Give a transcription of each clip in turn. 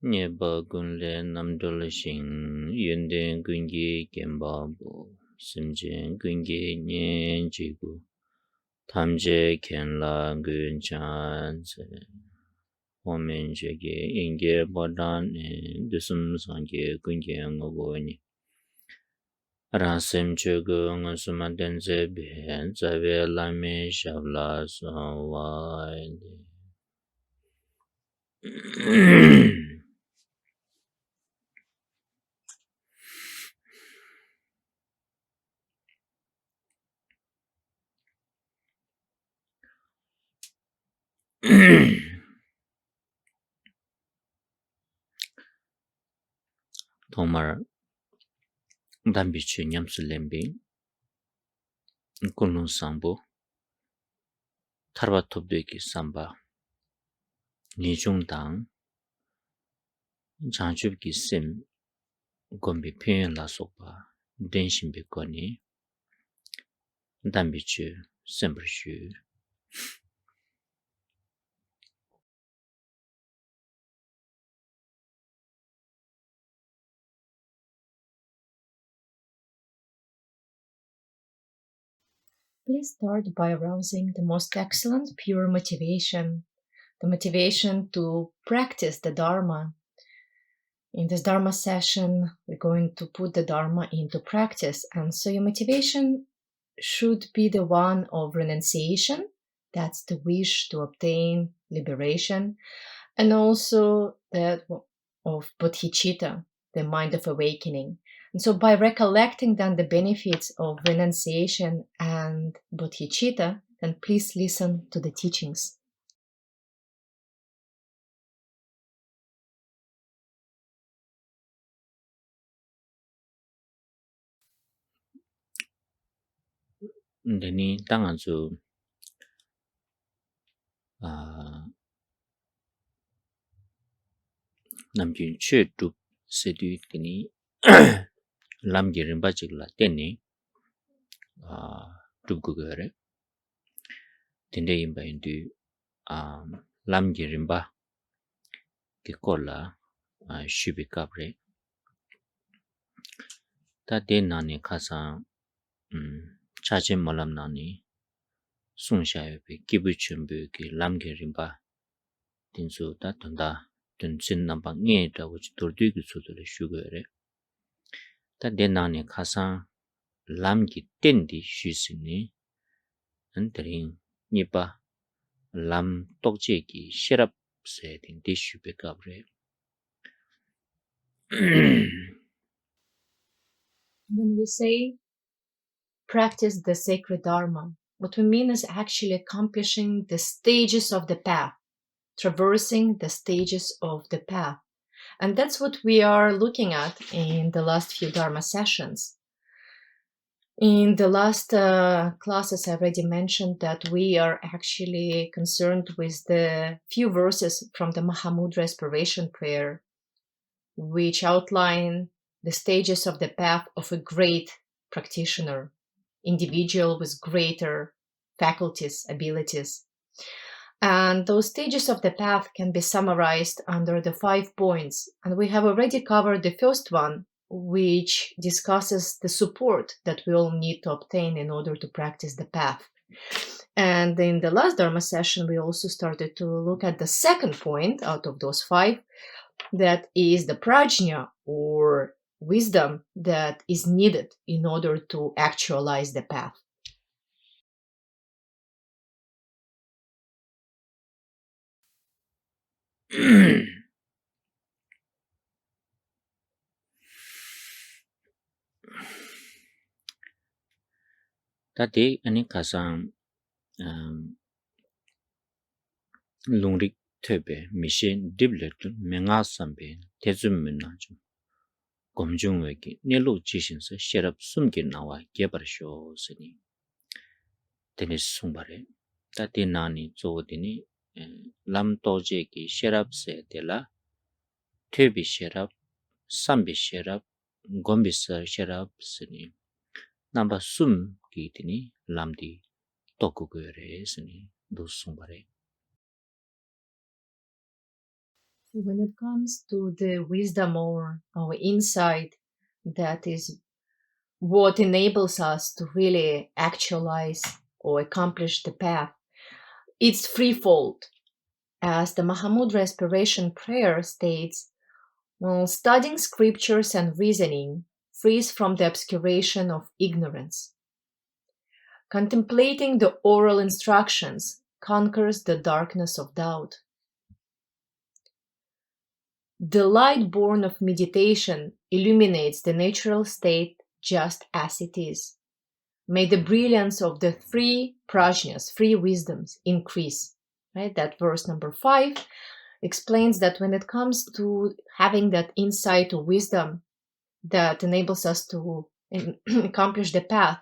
Nyeba gunle namdol shing yunden gungi genbabu simjen gungi nyen jigu tamje kenla gun chanze homen jege inge bodan dusum sange gungi ngoboni rasem chego ngusuma denze ben zabe lame shavla sawai Tomar dambichu nyamsulembi kunlun sambu tarba topdeki samba nijungdang janjubki sim gombi pyen la sokpa denshimbi koni dambichu sembrishu. Please start by arousing the most excellent pure motivation, the motivation to practice the Dharma. In this Dharma session, we're going to put the Dharma into practice. And so your motivation should be the one of renunciation. That's the wish to obtain liberation. And also that of bodhicitta, the mind of awakening. And so by recollecting then the benefits of renunciation and bodhicitta, then please listen to the teachings. Deni tanganzu namjun chö dup sedu deni lamgi rinpa chigla teni dup gugare tende yinba indu lamgi rinpa ki kola shubi kabre ta den nani khasa chachen malam nani sungshayo pe kibu chumbu ki lamgi rinpa tinsu ta tanda tunsin namba nge ta wuchi turdu ki sudule shugare ta den nani khasa lamgi tendi shusini antarin nipa lam tokje ki sherap se tindi shubi kabre. When we say practice the sacred Dharma, what we mean is actually accomplishing the stages of the path, traversing the stages of the path. And that's what we are looking at in the last few Dharma sessions. In the last classes, I already mentioned that we are actually concerned with the few verses from the Mahamudra Aspiration Prayer, which outline the stages of the path of a great practitioner, individual with greater faculties, abilities. And those stages of the path can be summarized under the 5 points. And we have already covered the first one, which discusses the support that we all need to obtain in order to practice the path. And in the last Dharma session, we also started to look at the second point out of those 5, that is the prajna, or wisdom, that is needed in order to actualize the path. Tadi ani kasang lungrik tebe mishin dibletu menga sambe tezum minaju gomjung weki nilu jishin se sherap sumki nawa gebar sho sini tenis sumbare tadi nani zo dini lam toje ki sherap se tela tebi sherap sambi sherap gombi sherap sini namba sum ki dini lamdi tokugure sini do sumbare. When it comes to the wisdom or our insight, that is what enables us to really actualize or accomplish the path. It's threefold. As the Mahamudra Aspiration Prayer states, well, studying scriptures and reasoning frees from the obscuration of ignorance. Contemplating the oral instructions conquers the darkness of doubt. The light born of meditation illuminates the natural state just as it is. May the brilliance of the three prajnas, three wisdoms, increase. Right? That verse number 5 explains that when it comes to having that insight or wisdom that enables us to accomplish the path,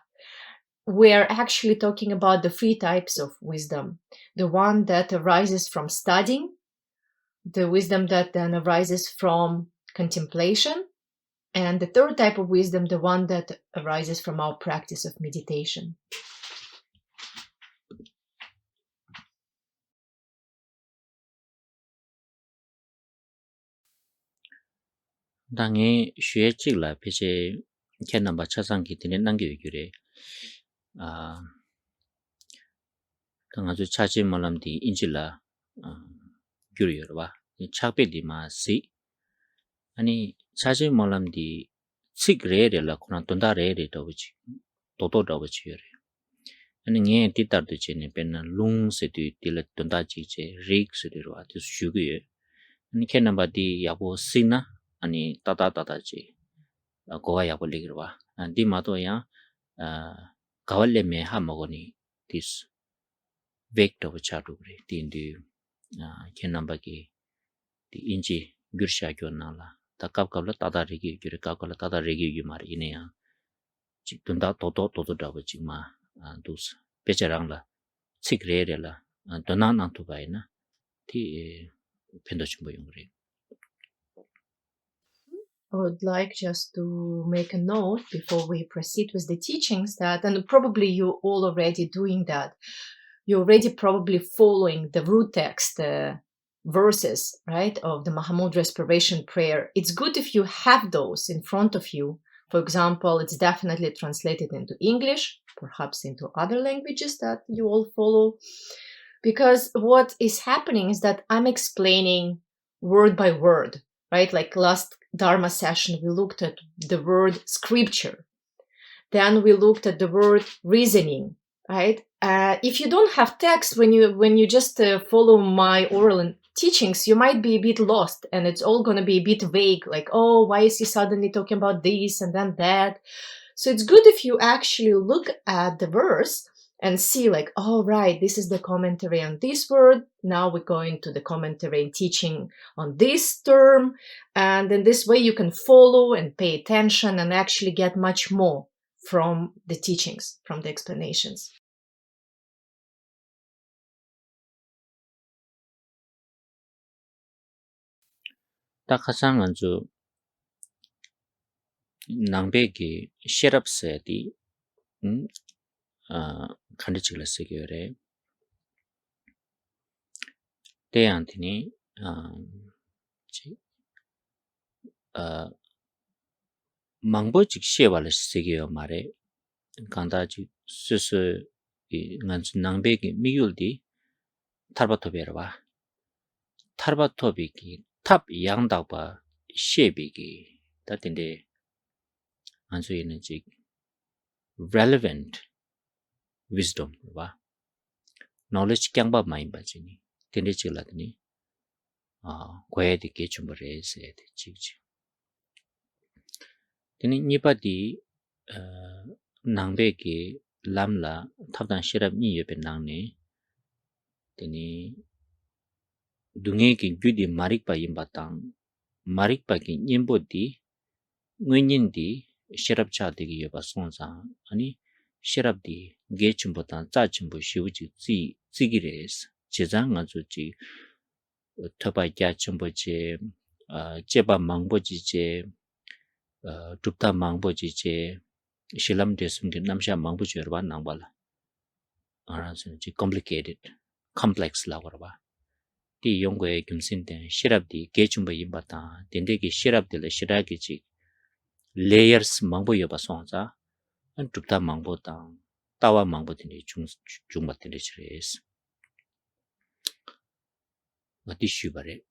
we're actually talking about the three types of wisdom. The one that arises from studying, the wisdom that then arises from contemplation, and the third type of wisdom, the one that arises from our practice of meditation. 당에 쉐 찍라 피제 캔나바 차상기 되는 남겨 유래 아 강아주 차지 몰람디 인질라 규리여봐 차베디마시 아니 차지 몰람디 칙레레라 코나 돈다레레 더우지 도도 더우지 유래 아니 녜 티타르도 제네 벤나 룽세디 딜레 돈다지제 릭스리로 아주 슈규에 아니 캔나바디 야보 시나 아니 따다따다지 고가 야보 리그와 디 마도야 가월레메 하먹으니 디스 vector chatu bre tin di ken number ki di inji gyursha kyo na la ta kap kap la ta da ri gi gyur kap kap la ta da ri gi yu ma ri ne ya chi tun da to da ba chi ma dus pe charang la chik re re la to na na tu bai na ti pen do chi bo yong re. I would like just to make a note before we proceed with the teachings that, and probably you're all already doing that, you're already probably following the root text verses, right, of the Mahamudra Aspiration Prayer. It's good if you have those in front of you. For example, it's definitely translated into English, perhaps into other languages that you all follow. Because what is happening is that I'm explaining word by word, right? Like last Dharma session, we looked at the word scripture. Then we looked at the word reasoning, right? If you don't have text, when you just follow my oral teachings, you might be a bit lost, and it's all going to be a bit vague, like, oh, why is he suddenly talking about this and then that? So it's good if you actually look at the verse and see like, oh, right, this is the commentary on this word. Now we're going to the commentary and teaching on this term. And in this way, you can follow and pay attention and actually get much more from the teachings, from the explanations. Ta khasang anju nangbe ki sherap se di khandi chigla se gyore te antini 망보 직시에 발을 세계요 말에 간다지 스스 이 난주 낭백이 미율디 타르바토베르바 타르바토비기 탑 양다바 셰비기 다든데 안수에는 지 relevant wisdom 봐 knowledge 깡바 마인 바지니 텐데 질라더니 고야디 게춤버레 세데 지지 tini nipati nangbeki lamla tabdan shirab ni yope nangne tini dungeki gyudi marikpa yimbatang marikpa ki nyimbo di nguyen di shirab cha digi yopa sonza ani shirab di ge chumbo tan za chumbo shivuji zigires jezang nga zo ji toba kya chumbo je jeba mangbo ji je dupta mangbo ji je shilam desum ki namsha mangbo ji yorba nangbala ara ji complicated complex la warba Di yongwe kimsinte shirabdi gechumba yimbata dendegi shirabdi la shiragi chi layers mangbo yoba songza an dupta mangbo tang tawa mangbo dindi chungba dindi chires ngati shubare.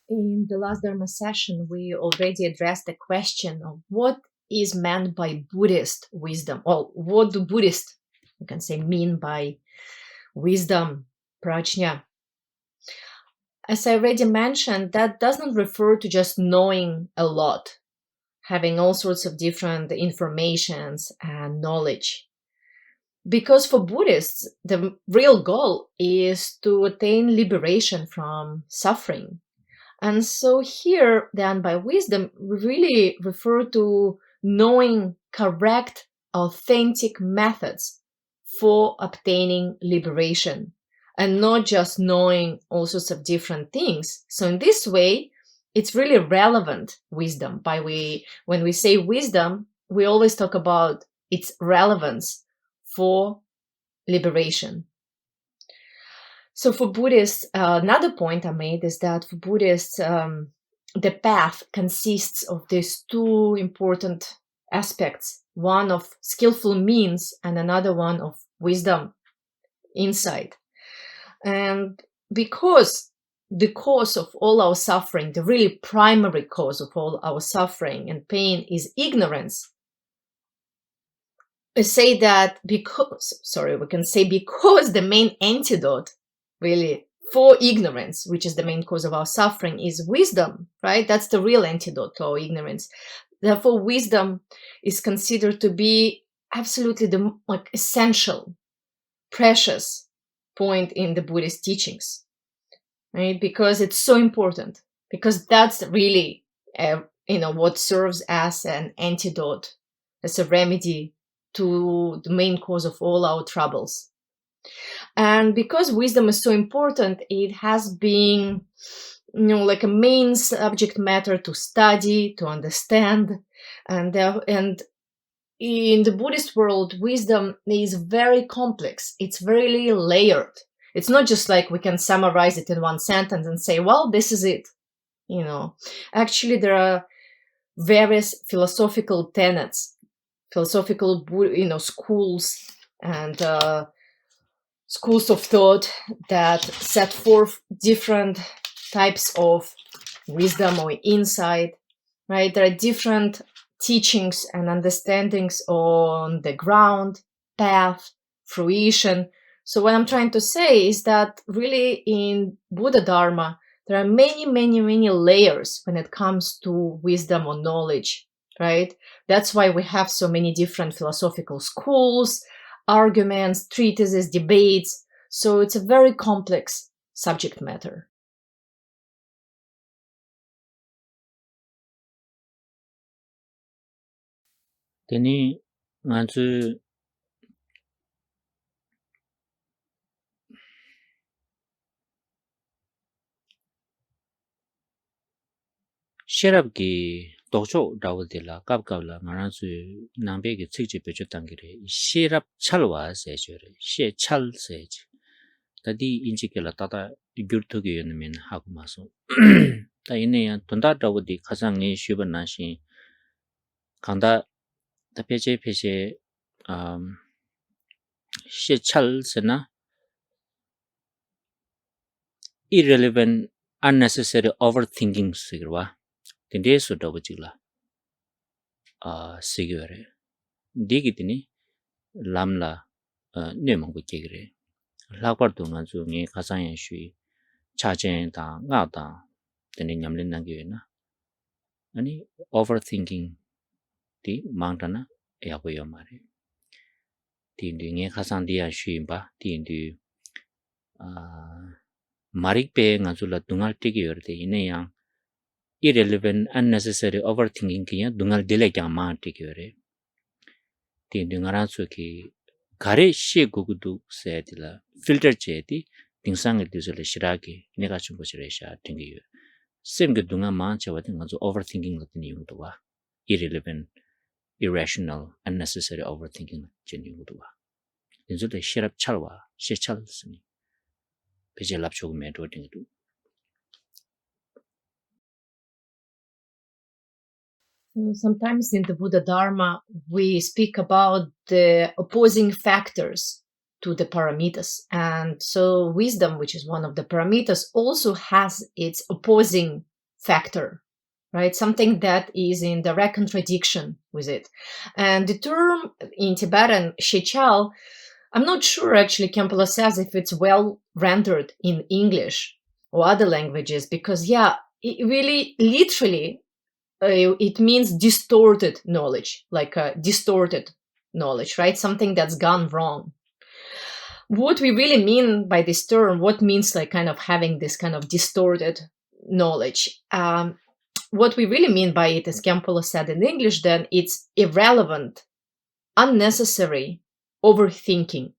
In the last Dharma session, we already addressed the question of what is meant by Buddhist wisdom, or what do Buddhists, you can say, mean by wisdom, prajna. As I already mentioned, that doesn't refer to just knowing a lot, having all sorts of different informations and knowledge. Because for Buddhists, the real goal is to attain liberation from suffering. And so here, then, by wisdom, we really refer to knowing correct, authentic methods for obtaining liberation, and not just knowing all sorts of different things. So in this way, it's really relevant wisdom. When we say wisdom, we always talk about its relevance for liberation. So for Buddhists, another point I made is that for Buddhists, the path consists of these two important aspects, one of skillful means and another one of wisdom, insight. And because the cause of all our suffering, the really primary cause of all our suffering and pain is ignorance, we say that because the main antidote really for ignorance, which is the main cause of our suffering, is wisdom, right? That's the real antidote to our ignorance. Therefore, wisdom is considered to be absolutely the essential, precious point in the Buddhist teachings, right? Because it's so important, because that's really, what serves as an antidote, as a remedy to the main cause of all our troubles. And because wisdom is so important, it has been, like a main subject matter to study, to understand. And in the Buddhist world, wisdom is very complex. It's very layered. It's not just like we can summarize it in one sentence and say, well, this is it. Actually, there are various philosophical tenets, philosophical, schools and schools of thought that set forth different types of wisdom or insight, right? There are different teachings and understandings on the ground, path, fruition. So what I'm trying to say is that really in Buddha Dharma, there are many, many, many layers when it comes to wisdom or knowledge, right? That's why we have so many different philosophical schools, arguments, treatises, debates. So it's a very complex subject matter. Teni nganzu shirabki dokcho dawdila kapkabla nganzu nambegi tsikji pecho tangire shirab chalwa sejore, she chal sej. Tadi inchikela tata gyurtugi yonumin haku maso. Ta ine ya tunda dawdi khasangi shuban nashin kanda ta peche she chal sena irrelevant unnecessary overthinking sigirwa tinde su dawjila sigire digitini lamla nemangbu kegire lakbar tu nganzu nge khasangi shui chachen ta nga ta tene nyamlin nangyo na ani overthinking di mangtana yago yomare tinde nge khasan dia shui ba tinde marikpe nganzula dungal tiki yorde ine yang irrelevant unnecessary overthinking ki yang dungal dile kya maa tiki yore tinde ngaransu ki gare she gugudu sayadila filter chayadi tingsangi dizule shiraki nega chumbo shiresha tingi yore semge dunga maa chawadi nganzu overthinking latini yungduwa irrelevant irrational, unnecessary overthinking genuine. Inzo the shirap chalwa, shechal sini. Peje lapchog me do dingu. Sometimes in the Buddha Dharma, we speak about the opposing factors to the paramitas. And so wisdom, which is one of the paramitas, also has its opposing factor, right? Something that is in direct contradiction with it. And the term in Tibetan, shechal, I'm not sure actually, Khenpo says, if it's well rendered in English or other languages, because it really literally it means distorted knowledge, like distorted knowledge, right? Something that's gone wrong. What we really mean by this term, what means like kind of having this kind of distorted knowledge? What we really mean by it, as Khenpo said in English, then it's irrelevant, unnecessary overthinking.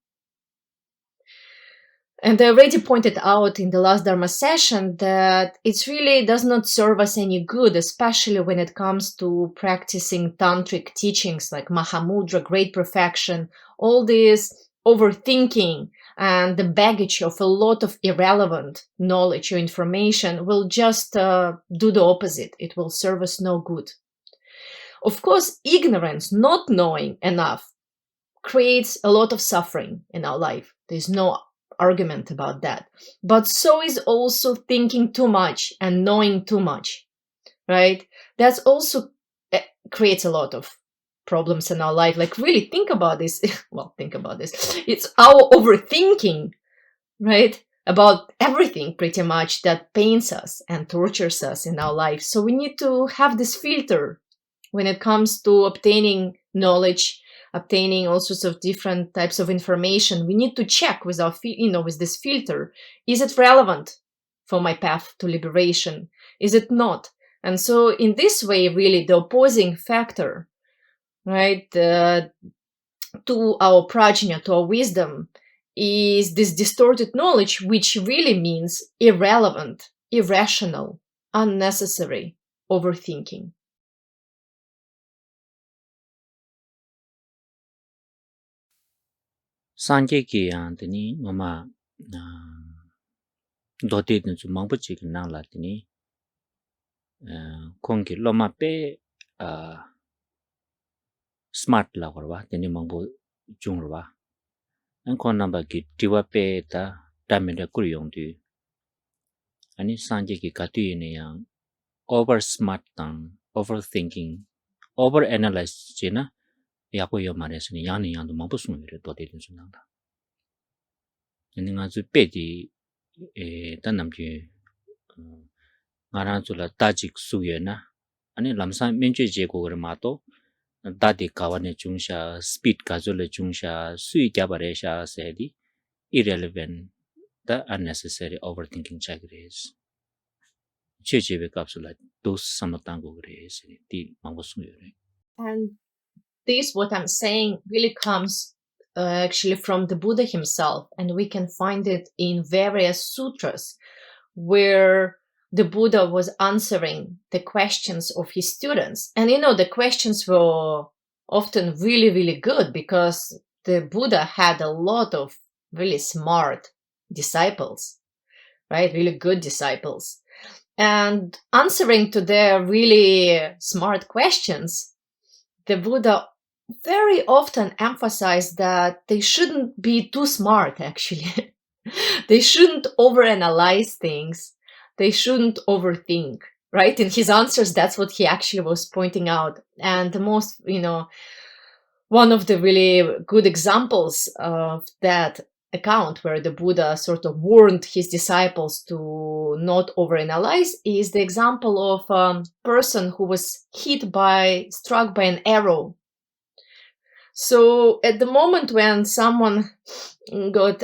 And I already pointed out in the last Dharma session that it really does not serve us any good, especially when it comes to practicing tantric teachings like Mahamudra, great perfection, all this overthinking and the baggage of a lot of irrelevant knowledge or information will just do the opposite. It will serve us no good. Of course, ignorance, not knowing enough, creates a lot of suffering in our life. There's no argument about that. But so is also thinking too much and knowing too much, right? That's also creates a lot of problems in our life. Like, really think about this. Well, think about this. It's our overthinking, right? About everything pretty much that pains us and tortures us in our life. So we need to have this filter when it comes to obtaining knowledge, obtaining all sorts of different types of information. We need to check with our, with this filter. Is it relevant for my path to liberation? Is it not? And so in this way, really the opposing factor, right, to our prajna, to our wisdom, is this distorted knowledge, which really means irrelevant, irrational, unnecessary overthinking. Sanje ki yang tini ngoma dote din su mangpo chik nang la tini kongki loma pe smart la korwa tini mangpo chung rwa an kon namba ki tiwa pe ta damenda kuri yong tu ani sanje ki katu yini yang over smart tang overthinking over analyze chena yakpo yo mare sini yang ni yang du mangpo sung yore dote din su nang da ani nga zu pe di ta namji ngaran zu la tajik su ye na ani lamsa menche je ko gre ma to dadi kawane chungsha speed kazole chungsha sui kyabare sha sedi irrelevant the unnecessary overthinking chagres chechebe kapsula dos samatango gres di mangosung yore. And this, what I'm saying, really comes actually from the Buddha himself, and we can find it in various sutras where the Buddha was answering the questions of his students. And the questions were often really, really good because the Buddha had a lot of really smart disciples, right? Really good disciples. And answering to their really smart questions, the Buddha very often emphasized that they shouldn't be too smart, actually. They shouldn't overanalyze things. They shouldn't overthink, right? In his answers, that's what he actually was pointing out. And the most, one of the really good examples of that account where the Buddha sort of warned his disciples to not overanalyze is the example of a person who was struck by an arrow. So at the moment when someone got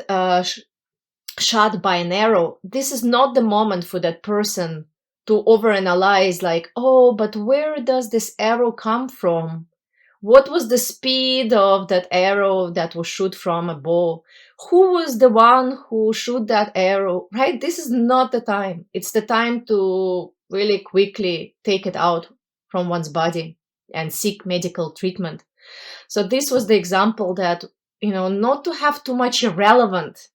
shot by an arrow, this is not the moment for that person to overanalyze, like, oh, but where does this arrow come from? What was the speed of that arrow that was shot from a bow? Who was the one who shot that arrow, right? This is not the time. It's the time to really quickly take it out from one's body and seek medical treatment. So this was the example that, not to have too much irrelevant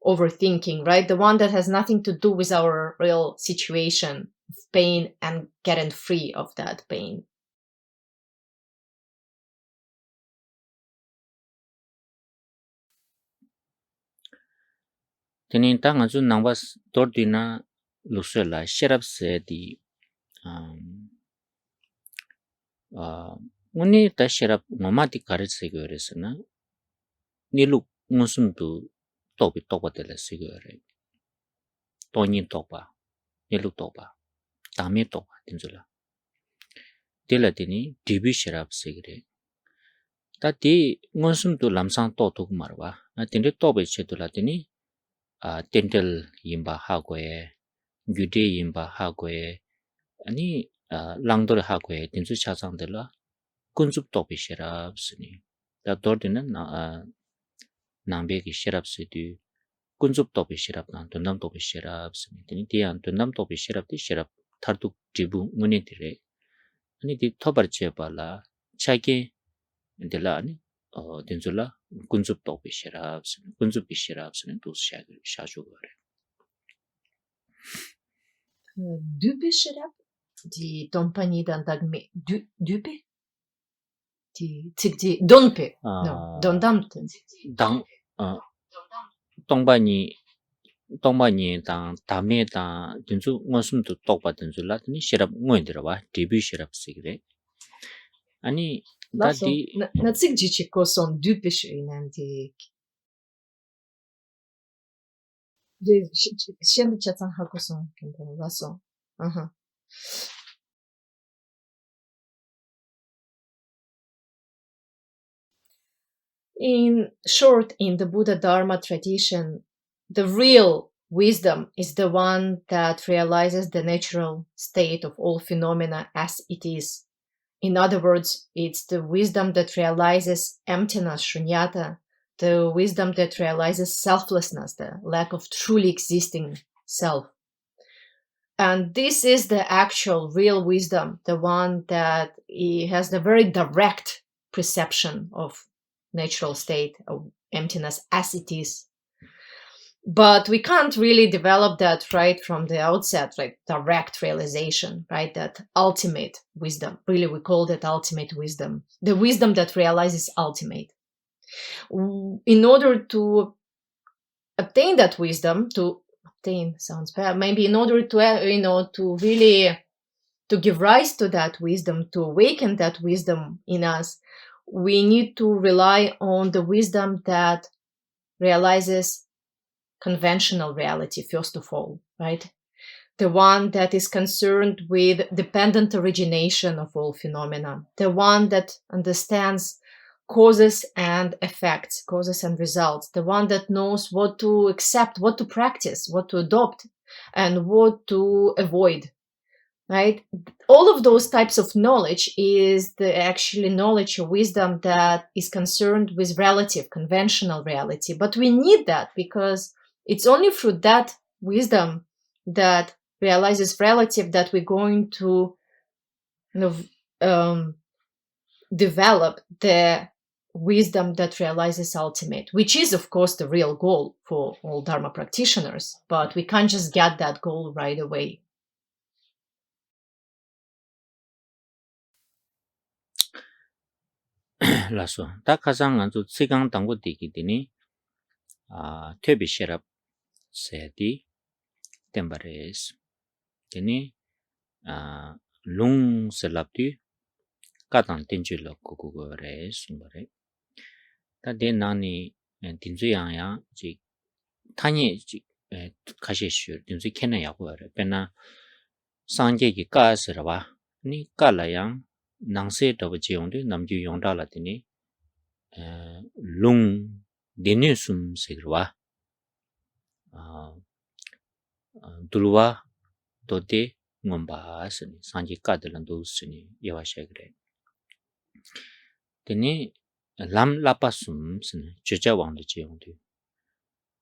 overthinking, right? The one that has nothing to do with our real situation of pain and getting free of that pain. Teni ta nga zu nangwa tordina luswe la sherab se di uni ta sherab ngoma di karit se go re sana nilu ngusum tu topi topa de la se go re toni topa nilu topa tame topa tinzula tela teni dibi sherab se re ta di ngusum tu lamsang to tuk marwa na teni tope che tu la teni tentel yimba ha goye gyude yimba ha goye 아니 랑도르 하고에 딘수 차상들라 군습 도비 셔랍스니 다 도르드는 남베기 셔랍스디 군습 도비 셔랍난 돈남 도비 셔랍스니 디안 돈남 도비 셔랍디 셔랍 타르둑 지부 문이들에 아니 디 토버체 발라 차게 인들라 아니 딘줄라 군습 도비 셔랍스니 군습 비 셔랍스니 도 샤주거래 Dupe sherab die compagnie dan dagme dupe die tigdi donpe no dondamte 당 동반이 당 담에 당 진주 무슨도 똑같은 줄 알았더니 시럽 뭐에 들어와 데뷔 시럽 쓰기래 아니 다디 na tigdi chiko son dupe shrinan de şimdi chatan hakoson Khenpo laso In short, in the Buddha Dharma tradition, the real wisdom is the one that realizes the natural state of all phenomena as it is. In other words, it's the wisdom that realizes emptiness, shunyata, the wisdom that realizes selflessness, the lack of truly existing self. And this is the actual real wisdom, the one that has the very direct perception of natural state of emptiness as it is. But we can't really develop that right from the outset, like direct realization, right? That ultimate wisdom. Really, we call that ultimate wisdom. The wisdom that realizes ultimate. In order to obtain that wisdom, to obtain sounds bad, maybe in order to, to really to give rise to that wisdom, to awaken that wisdom in us, we need to rely on the wisdom that realizes conventional reality, first of all, right? The one that is concerned with dependent origination of all phenomena, the one that understands causes and effects, causes and results, the one that knows what to accept, what to practice, what to adopt, and what to avoid, right? All of those types of knowledge is the actually knowledge or wisdom that is concerned with relative, conventional reality. But we need that because it's only through that wisdom that realizes relative that we're going to develop the wisdom that realizes ultimate, which is, of course, the real goal for all Dharma practitioners. But we can't just get that goal right away. 라소 다 가장 아주 시강 당고 되기더니 퇴비 시럽 세디 템바레스 되니 룽 셀랍디 까단 텐줄로 고고거레 숨바레 다데 나니 딘주야야 지 타니 지 가시슈 딘주 캐나야고레 베나 상제기 까스라바 니 까라양 낭세 더버지용데 남주 용달라더니 룽 데니숨 세르와 둘와 도데 ngombaasni sanji kadlandu sni yawashagre teni lam lapasum sni jeja wangde jeyongdu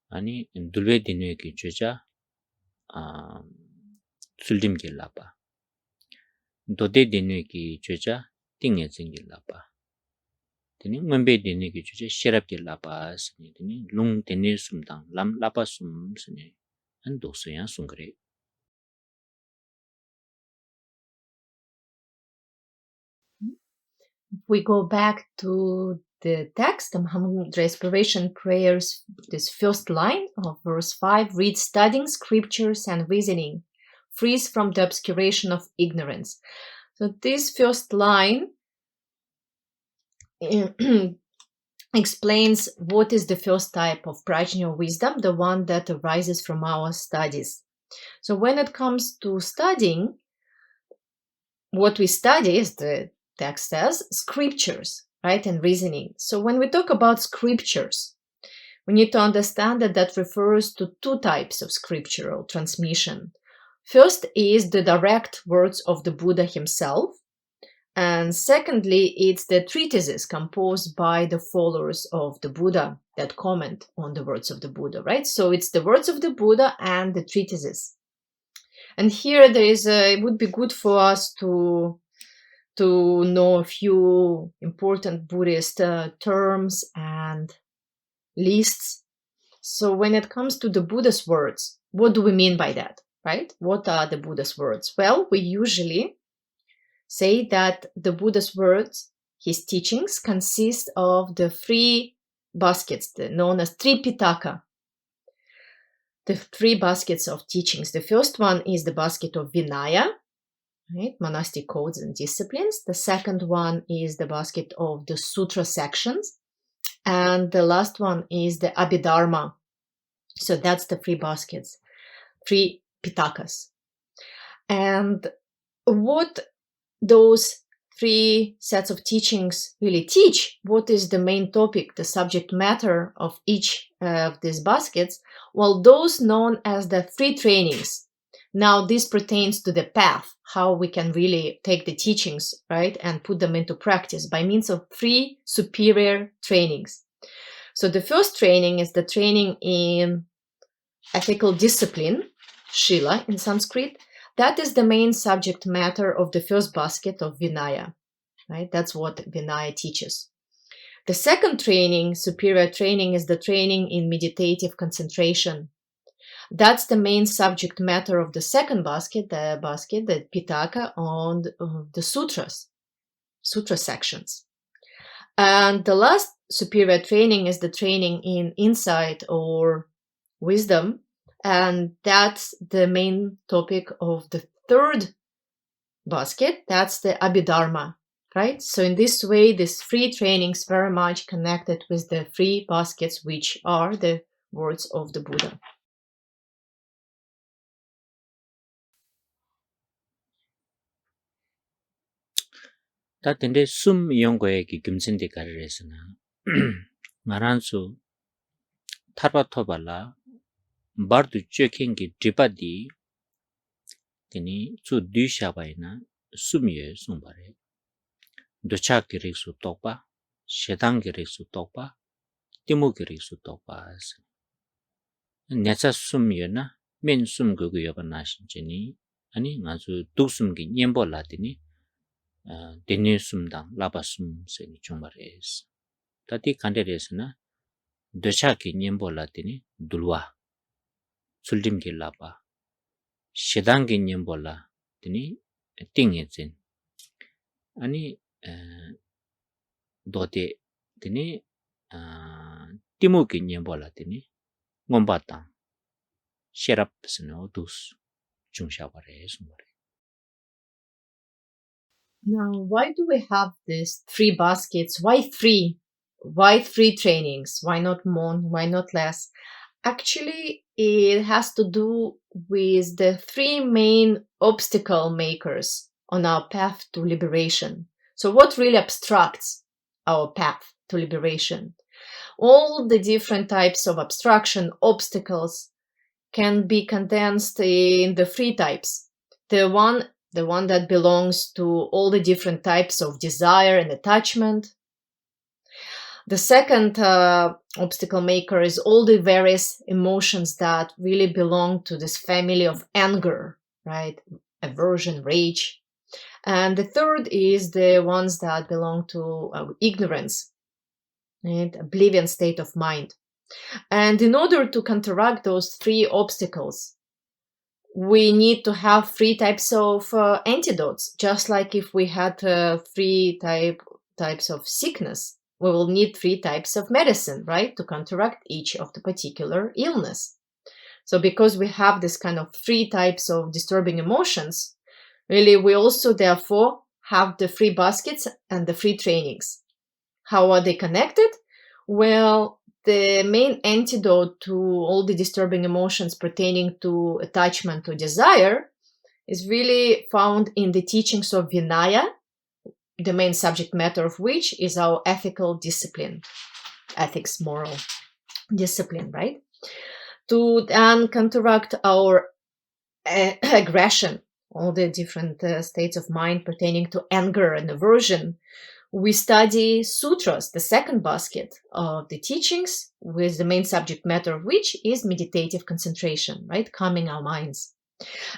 ani dulwe dinwe ki jeja suldim ge lapa dode dinwe ki jeja 띵에 생길 라바 되니 멤베 되니 그 주제 셰랍게 라바 스니 되니 롱 되니 숨당 람 라바 숨 스니 한 도서야 숨그래 We go back to the text, the Mahamudra Inspiration Prayers, this first line of verse 5, read studying scriptures and reasoning, freeze from the obscuration of ignorance. So this first line explains what is the first type of prajna wisdom, the one that arises from our studies. So when it comes to studying, what we study, as the text says, scriptures, right, and reasoning. So when we talk about scriptures, we need to understand that that refers to two types of scriptural transmission. First is the direct words of the Buddha himself, and secondly, it's the treatises composed by the followers of the Buddha that comment on the words of the Buddha, right? So it's the words of the Buddha and the treatises. And here there is it would be good for us to know a few important Buddhist terms and lists. So when it comes to the Buddha's words, what do we mean by that, right? What are the Buddha's words? Well, we usually say that the Buddha's words, his teachings, consist of the three baskets, known as Tripitaka. The three baskets of teachings. The first one is the basket of Vinaya, right? Monastic codes and disciplines. The second one is the basket of the sutra sections. And the last one is the Abhidharma. So that's the three baskets, three pitakas. And what those three sets of teachings really teach, what is the main topic, the subject matter of each of these baskets? Well, those known as the three trainings. Now, this pertains to the path, how we can really take the teachings, right, and put them into practice by means of three superior trainings. So the first training is the training in ethical discipline, Shila in Sanskrit. That is the main subject matter of the first basket of Vinaya, right? That's what Vinaya teaches. The second training, superior training, is the training in meditative concentration. That's the main subject matter of the second basket, the Pitaka, on the sutras, sutra sections. And the last superior training is the training in insight or wisdom. And that's the main topic of the third basket. That's the Abhidharma, right? So in this way, these three trainings very much connected with the three baskets, which are the words of the Buddha. 다 근데 숨 이용거에 김진대 가르에서나 나란수 타바토발라 바르도 쬐킹기 디바디 그니 주 뒤샤바이나 숨이에 숨바래 도착기릭수 똑바 셰당기릭수 똑바 티모기릭수 똑바스 내차 숨이나 맨숨 그거 여바나신지니 아니 아주 독숨기 냠볼라더니 데니 숨당 라바숨 세니 정말에스 다디 간데레스나 도착기 냠볼라더니 둘와 술림기 라바 셰당기 냠볼라 더니 띵에진 아니 도데 더니 티모기 냠볼라 더니 곰바당 셰랍스노 두스 중샤바레스 모레. Now, why do we have these three baskets? Why three? Why three trainings? Why not more? Why not less? Actually, it has to do with the three main obstacle makers on our path to liberation. So what really obstructs our path to liberation? All the different types of obstruction, obstacles, can be condensed in the three types. The one that belongs to all the different types of desire and attachment. The second obstacle maker is all the various emotions that really belong to this family of anger, right? Aversion, rage. And the third is the ones that belong to ignorance and oblivion state of mind. And in order to counteract those three obstacles, we need to have three types of antidotes. Just like if we had three types of sickness, we will need three types of medicine, right, to counteract each of the particular illness. So because we have this kind of three types of disturbing emotions, really we also therefore have the three baskets and the three trainings. How are they connected? Well, the main antidote to all the disturbing emotions pertaining to attachment or desire is really found in the teachings of Vinaya, the main subject matter of which is our ethical discipline, ethics, moral discipline, right? To then counteract our aggression, all the different states of mind pertaining to anger and aversion, we study sutras, the second basket of the teachings, with the main subject matter of which is meditative concentration, right? Calming our minds.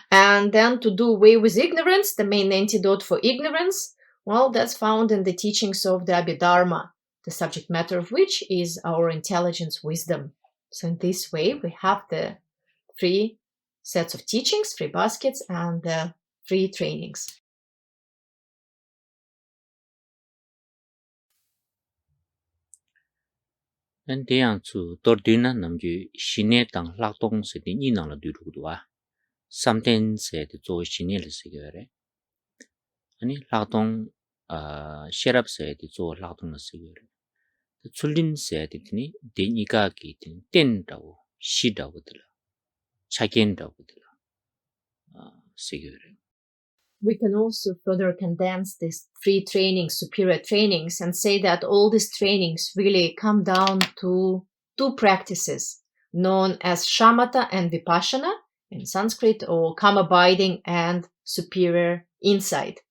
And then to do away with ignorance, the main antidote for ignorance, well, that's found in the teachings of the Abhidharma, the subject matter of which is our intelligence, wisdom. So in this way, we have the three sets of teachings, three baskets, and the three trainings. Then they to Torduna Namju, Shine Tang Lakton said the Ninan la Durudua. Something said to Shinil Sigare. Any Lakton Sherab said to Lakton Sigare. The children said it ni, the Nika Kitin, 10 Dao, Shida Wudla, Chagenda Wudla, Sigare. We can also further condense these three trainings, superior trainings, and say that all these trainings really come down to two practices known as Shamatha and Vipassana in Sanskrit, or calm abiding and superior insight.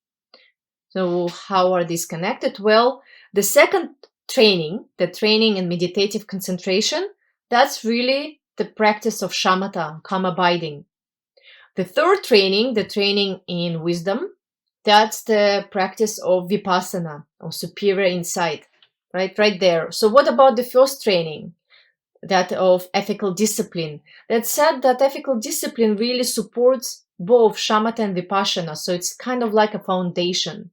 So how are these connected? Well, the second training, the training in meditative concentration, that's really the practice of Shamatha, calm abiding. The third training, the training in wisdom, that's the practice of Vipassana, or superior insight, right there. So what about the first training, that of ethical discipline? That said that ethical discipline really supports both Shamatha and Vipassana, so it's kind of like a foundation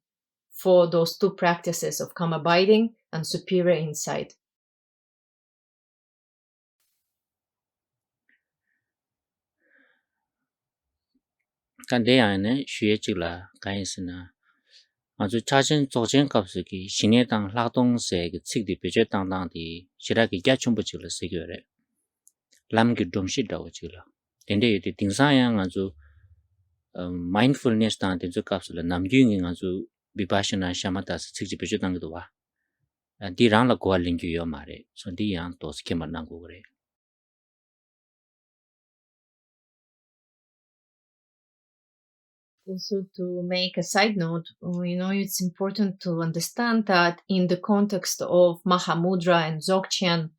for those two practices of calm abiding and superior insight. Kandeyane, Shuechilla, Kaisina. 아주 자신 조정 값이 신의당 활동세 그 측디 비제 당당디 시라기 야충부지를 세겨래 람기 dom시다고 지라 근데 이 등산양 아주 mindfulness 당데 저 값을 남중이 아주 vipassana shamatha 측디 비제 당도 와 디랑라 고알링규요 말에 손디양 또 스케만 난고 그래 Also, to make a side note, it's important to understand that in the context of Mahamudra and Dzogchen,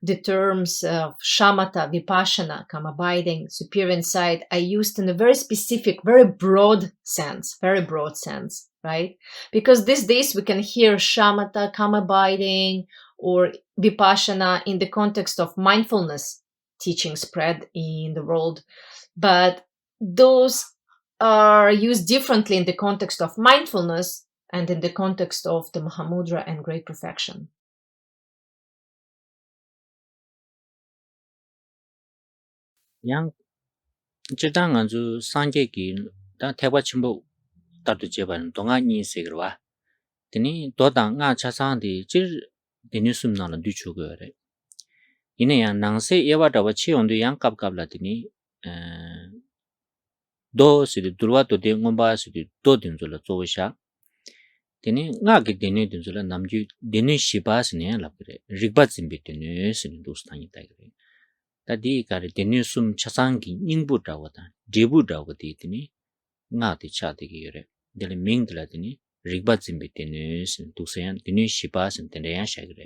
the terms of Shamatha, Vipassana, calm abiding, superior insight are used in a very specific, very broad sense, right? Because these days we can hear Shamatha, calm abiding, or Vipassana in the context of mindfulness teaching spread in the world. But those are used differently in the context of mindfulness and in the context of the Mahamudra and Great Perfection. 양 저당 아주 상계기 다 대화 첨부 따도 제반 동안이 세그와 되니 도당 아 차상디 질 데뉴스나는 뒤추거래 이내야 낭세 예와다와 치온도 양갑갑라더니 도시도 들어와도 대응바시도 도든줄로 조샤 되니 나게 되니 된줄로 남주 되니 시바스네 라그래 리바진비드네 스니 도스타니다 그래 다디 가르 되니 숨 차상기 닝부다와다 제부다고 되더니 나디 차되기 그래 델 밍들라더니 리바진비드네 스니 도세ያን 되니 시바스는 되냐 샤그래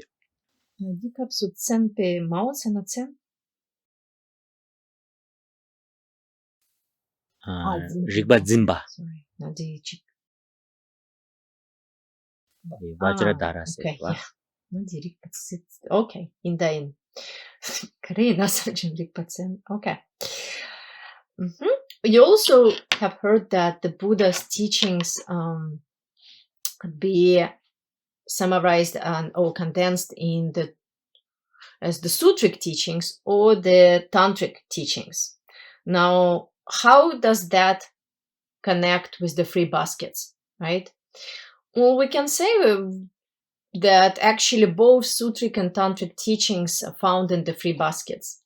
Dikapsu tsenpe mao tsena tsen? 리바진바 Sorry, not the Vajradhara okay, Seva. yeah. Okay, in the end. Okay. You also have heard that the Buddha's teachings could be summarized or condensed in as the sutric teachings or the tantric teachings. Now, how does that connect with the free baskets, right? Well, we can say that actually both sutric and tantric teachings are found in the free baskets.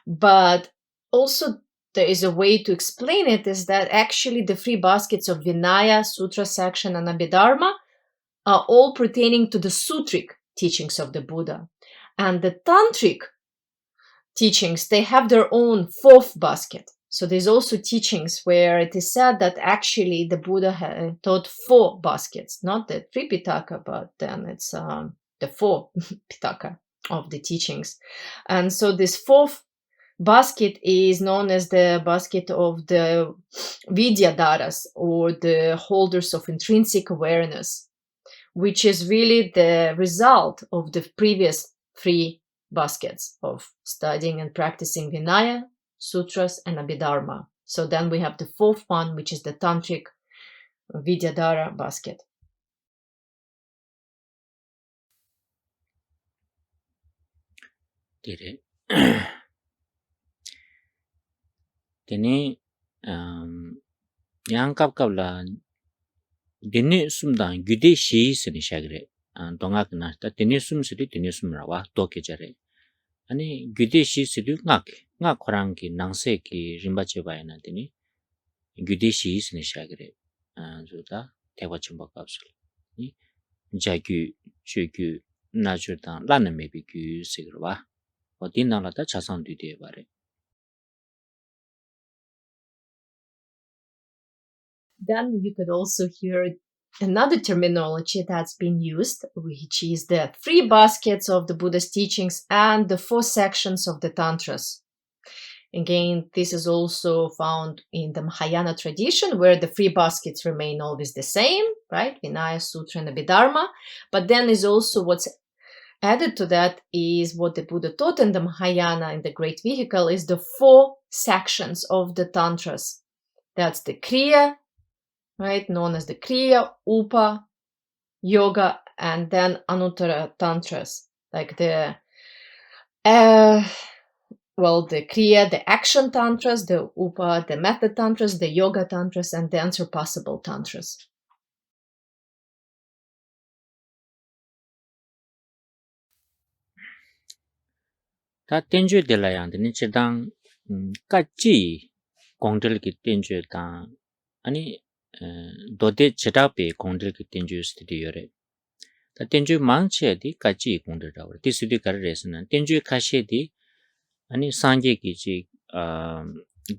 But also there is a way to explain it is that actually the free baskets of Vinaya, Sutra section, and Abhidharma are all pertaining to the sutric teachings of the Buddha. And the tantric teachings, they have their own fourth basket. So there's also teachings where it is said that actually the Buddha taught 4 baskets, not the 3 Pitaka, but then it's the 4 Pitaka of the teachings. And so this fourth basket is known as the basket of the Vidyadharas, or the holders of intrinsic awareness, which is really the result of the previous 3 baskets of studying and practicing Vinaya, Sutras, and Abhidharma. So then we have the 4th one, which is the Tantric Vidyadhara basket. Tene yang kapla dene sumdan gyude shi sini shagre donga kana ta dene sum sidi dene sumra wa toke jare ani gyude shi sidi nga khorang ki nangse ki rimba cheba na dene gyude shi sini shagre zoda tewa chumba kapsul ni jagyu chugyu najurdan lana mebi gyu sigrwa odina la ta chasan dude bare. Then you could also hear another terminology that's been used, which is the 3 baskets of the Buddha's teachings and the 4 sections of the Tantras. Again, this is also found in the Mahayana tradition, where the 3 baskets remain always the same, right? Vinaya, Sutra, and Abhidharma. But then is also what's added to that is what the Buddha taught in the Mahayana, in the Great Vehicle, is the 4 sections of the Tantras. That's the Kriya, right, known as the Kriya, Upa, Yoga, and then Anuttara Tantras, like the Kriya, the action Tantras, the Upa, the method Tantras, the Yoga Tantras, and the unsurpassable Tantras. Ta tenjue de la yang de chedang ka chi kongdel ki tenjue ta ani dode chedape kongdel ki tenjue stidi yore ta tenjue mangche di ka chi kongdel da ore ti sudi kar resna tenjue khashe di ani sangye ki chi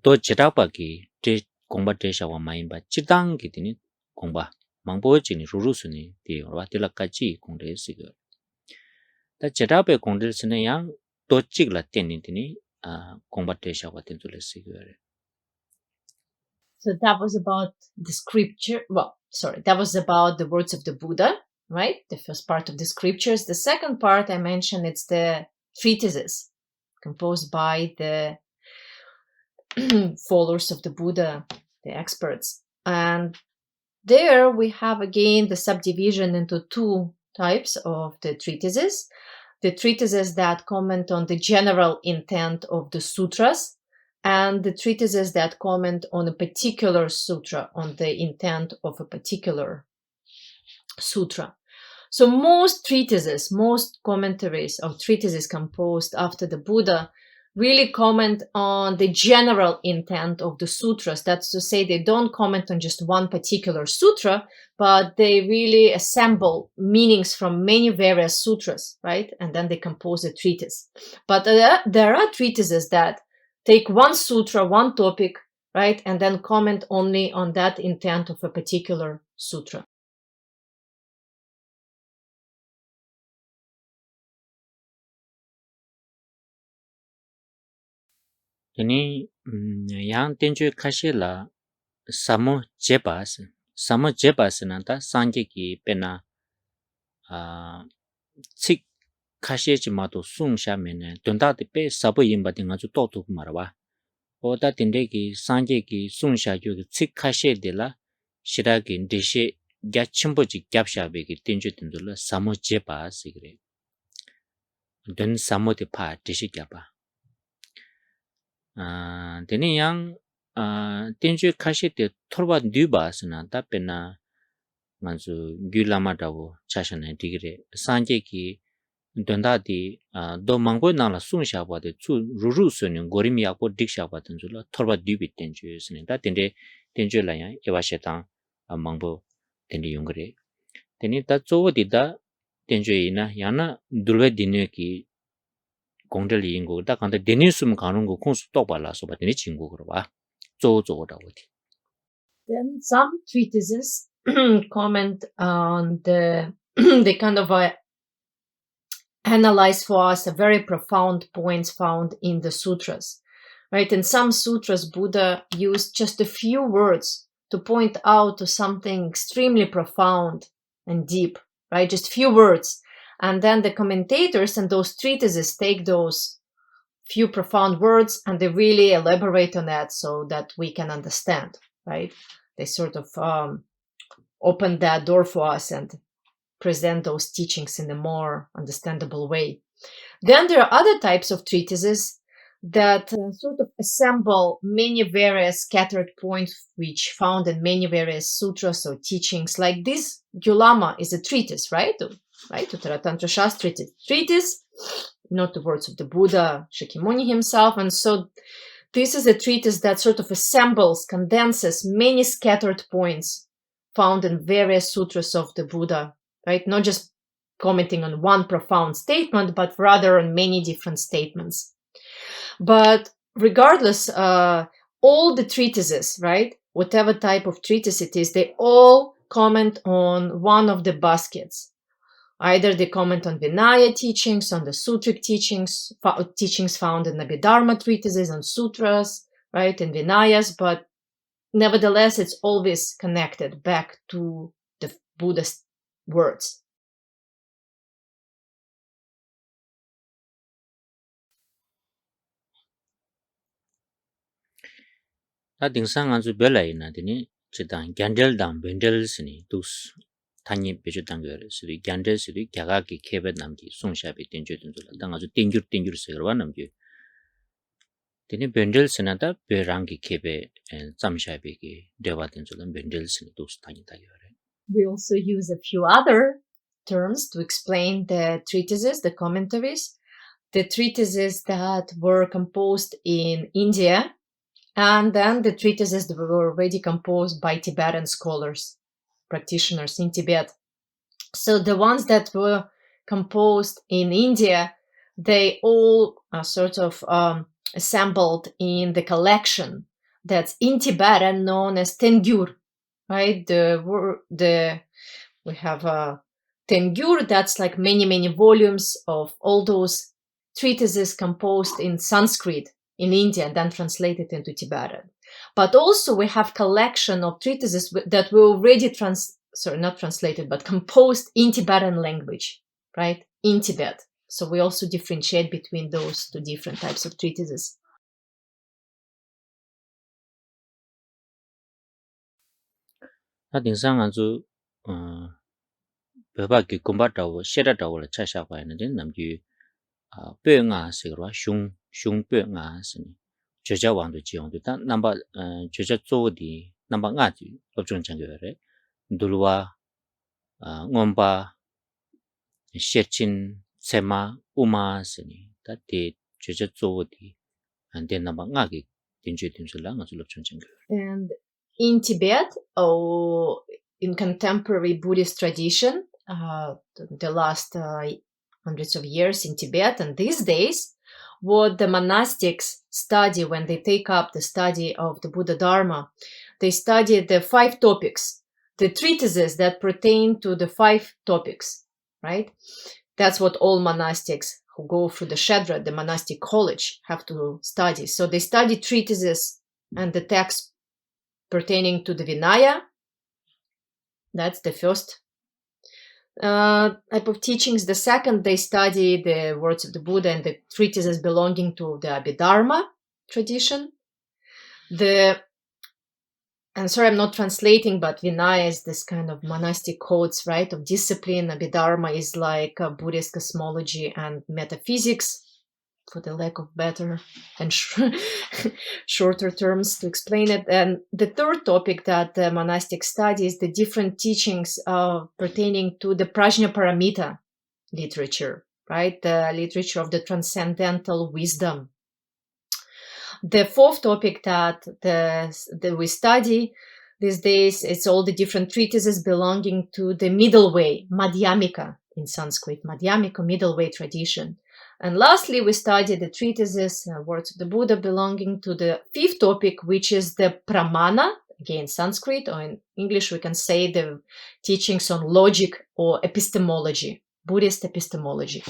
do chedapa ki te kongba te shawa maimba chidang ki tini kongba mangbo chi ni ruru suni di wa ti la ka chi kongdel sigo ta chedape kongdel sene yang dochigla tenintini combattesha watentule sigure. So that was about the scripture. That was about the words of the Buddha, right? The first part of the scriptures. The second part I mentioned, it's the treatises composed by the followers of the Buddha, the experts. And there we have again the subdivision into 2 types of the treatises. The treatises that comment on the general intent of the sutras, and the treatises that comment on a particular sutra, on the intent of a particular sutra. So most treatises, most commentaries or treatises composed after the Buddha really comment on the general intent of the sutras. That's to say, they don't comment on just one particular sutra, but they really assemble meanings from many various sutras, right? And then they compose a treatise. But there are treatises that take one sutra, one topic, right? And then comment only on that intent of a particular sutra. Teni yang tenjue khashe la samo jepas na ta sangye ki pena 칙 카시지 마도 숭샤면에 돈다데 베 사보 임바딩 아주 또또 말아봐 오다 딘데기 상제기 숭샤교기 칙 카시데라 시라기 디시 갸침보지 갸샤베기 딘주딘들라 사모제바 시그레 든 사모데 파 디시 갸바 데니양 딘주 카시데 톨바 뉴바스나 답베나 만주 gyulama-dawo chashana digire sanjeki dondadi do mangbo nala sunsha de chu ruru sunin gorimi yakbo diksha ba tanjula thorba dibi tenju sine da tende tenju la ya ewa shetan mangbo tende yungre teni da chowo di da tenju ina yana durwe dinyo ki gongdel yingo da kanda denisum kanung go khonsu tokba la so ba teni chingo gro ba chowo da wodi. Then some treatises comment on they kind of analyze for us a very profound points found in the sutras, right? In some sutras, Buddha used just a few words to point out to something extremely profound and deep, right? Just few words. And then the commentators and those treatises take those few profound words and they really elaborate on that so that we can understand, right? They sort of open that door for us and present those teachings in a more understandable way. Then there are other types of treatises that sort of assemble many various scattered points which found in many various sutras or teachings. Like this Gyud Lama is a treatise, right? Uttara Tantra Shastra treatise, not the words of the Buddha, Shakyamuni himself. And so this is a treatise that sort of assembles, condenses many scattered points found in various sutras of the Buddha, right? Not just commenting on one profound statement, but rather on many different statements. But regardless, all the treatises, right? Whatever type of treatise it is, they all comment on one of the baskets. Either they comment on Vinaya teachings, on the Sutric teachings, teachings found in the Abhidharma treatises, on sutras, right, and Vinayas, but nevertheless, it's always connected back to the Buddhist words. 다 등상 아주 별라이나 되니 지단 겐델당 벤델스니 두스 타니 베주당 거스리 겐델스리 갸가기 케베 남기 송샤비 땡주든 줄 당 아주 땡규 세르와 남기 되니 벤델스나다 베랑기 케베 잠샤비기 데바든 줄 벤델스니 두스 타니다 요레. We also use a few other terms to explain the treatises, the commentaries. The treatises that were composed in India, and then the treatises that were already composed by Tibetan scholars, practitioners in Tibet. So the ones that were composed in India, they all are sort of assembled in the collection that's in Tibetan known as Tenguru, right? We have Tenguru, that's like many volumes of all those treatises composed in Sanskrit in India and then translated into Tibetan. But also we have collection of treatises that were already not translated, but composed in Tibetan language, right? In Tibet. So we also differentiate between those two different types of treatises. 다 등상 아주 베바기 곰바다고 셰라다고 차샤고 하는데 남기 뼈가 세로와 슝뼈가 스니 저자왕도 지용도 다 넘버 저자 조디 넘버 가지 법정 장교래 둘와 곰바 셰친 세마 우마스니 다티 저자 조디 안데 넘버 가기 딘주딘줄랑 아주 법정 장교. And in Tibet, or in contemporary Buddhist tradition, the last hundreds of years in Tibet and these days, what the monastics study when they take up the study of the Buddha Dharma, they study the 5 topics, the treatises that pertain to the 5 topics, right? That's what all monastics who go through the Shedra, the monastic college, have to study. So they study treatises and the texts pertaining to the Vinaya. That's the first type of teachings. The second, they study the words of the Buddha and the treatises belonging to the Abhidharma tradition. And sorry, I'm not translating, but Vinaya is this kind of monastic codes, right, of discipline. Abhidharma is like Buddhist cosmology and metaphysics, for the lack of better and shorter terms to explain it. And the third topic that the monastic study is the different teachings pertaining to the Prajnaparamita literature, right? The literature of the transcendental wisdom. The fourth topic that we study these days, it's all the different treatises belonging to the middle way, Madhyamika in Sanskrit, Madhyamika, middle way tradition. And lastly, we study the treatises, words of the Buddha, belonging to the fifth topic, which is the Pramana, again Sanskrit, or in English we can say the teachings on logic or epistemology, Buddhist epistemology.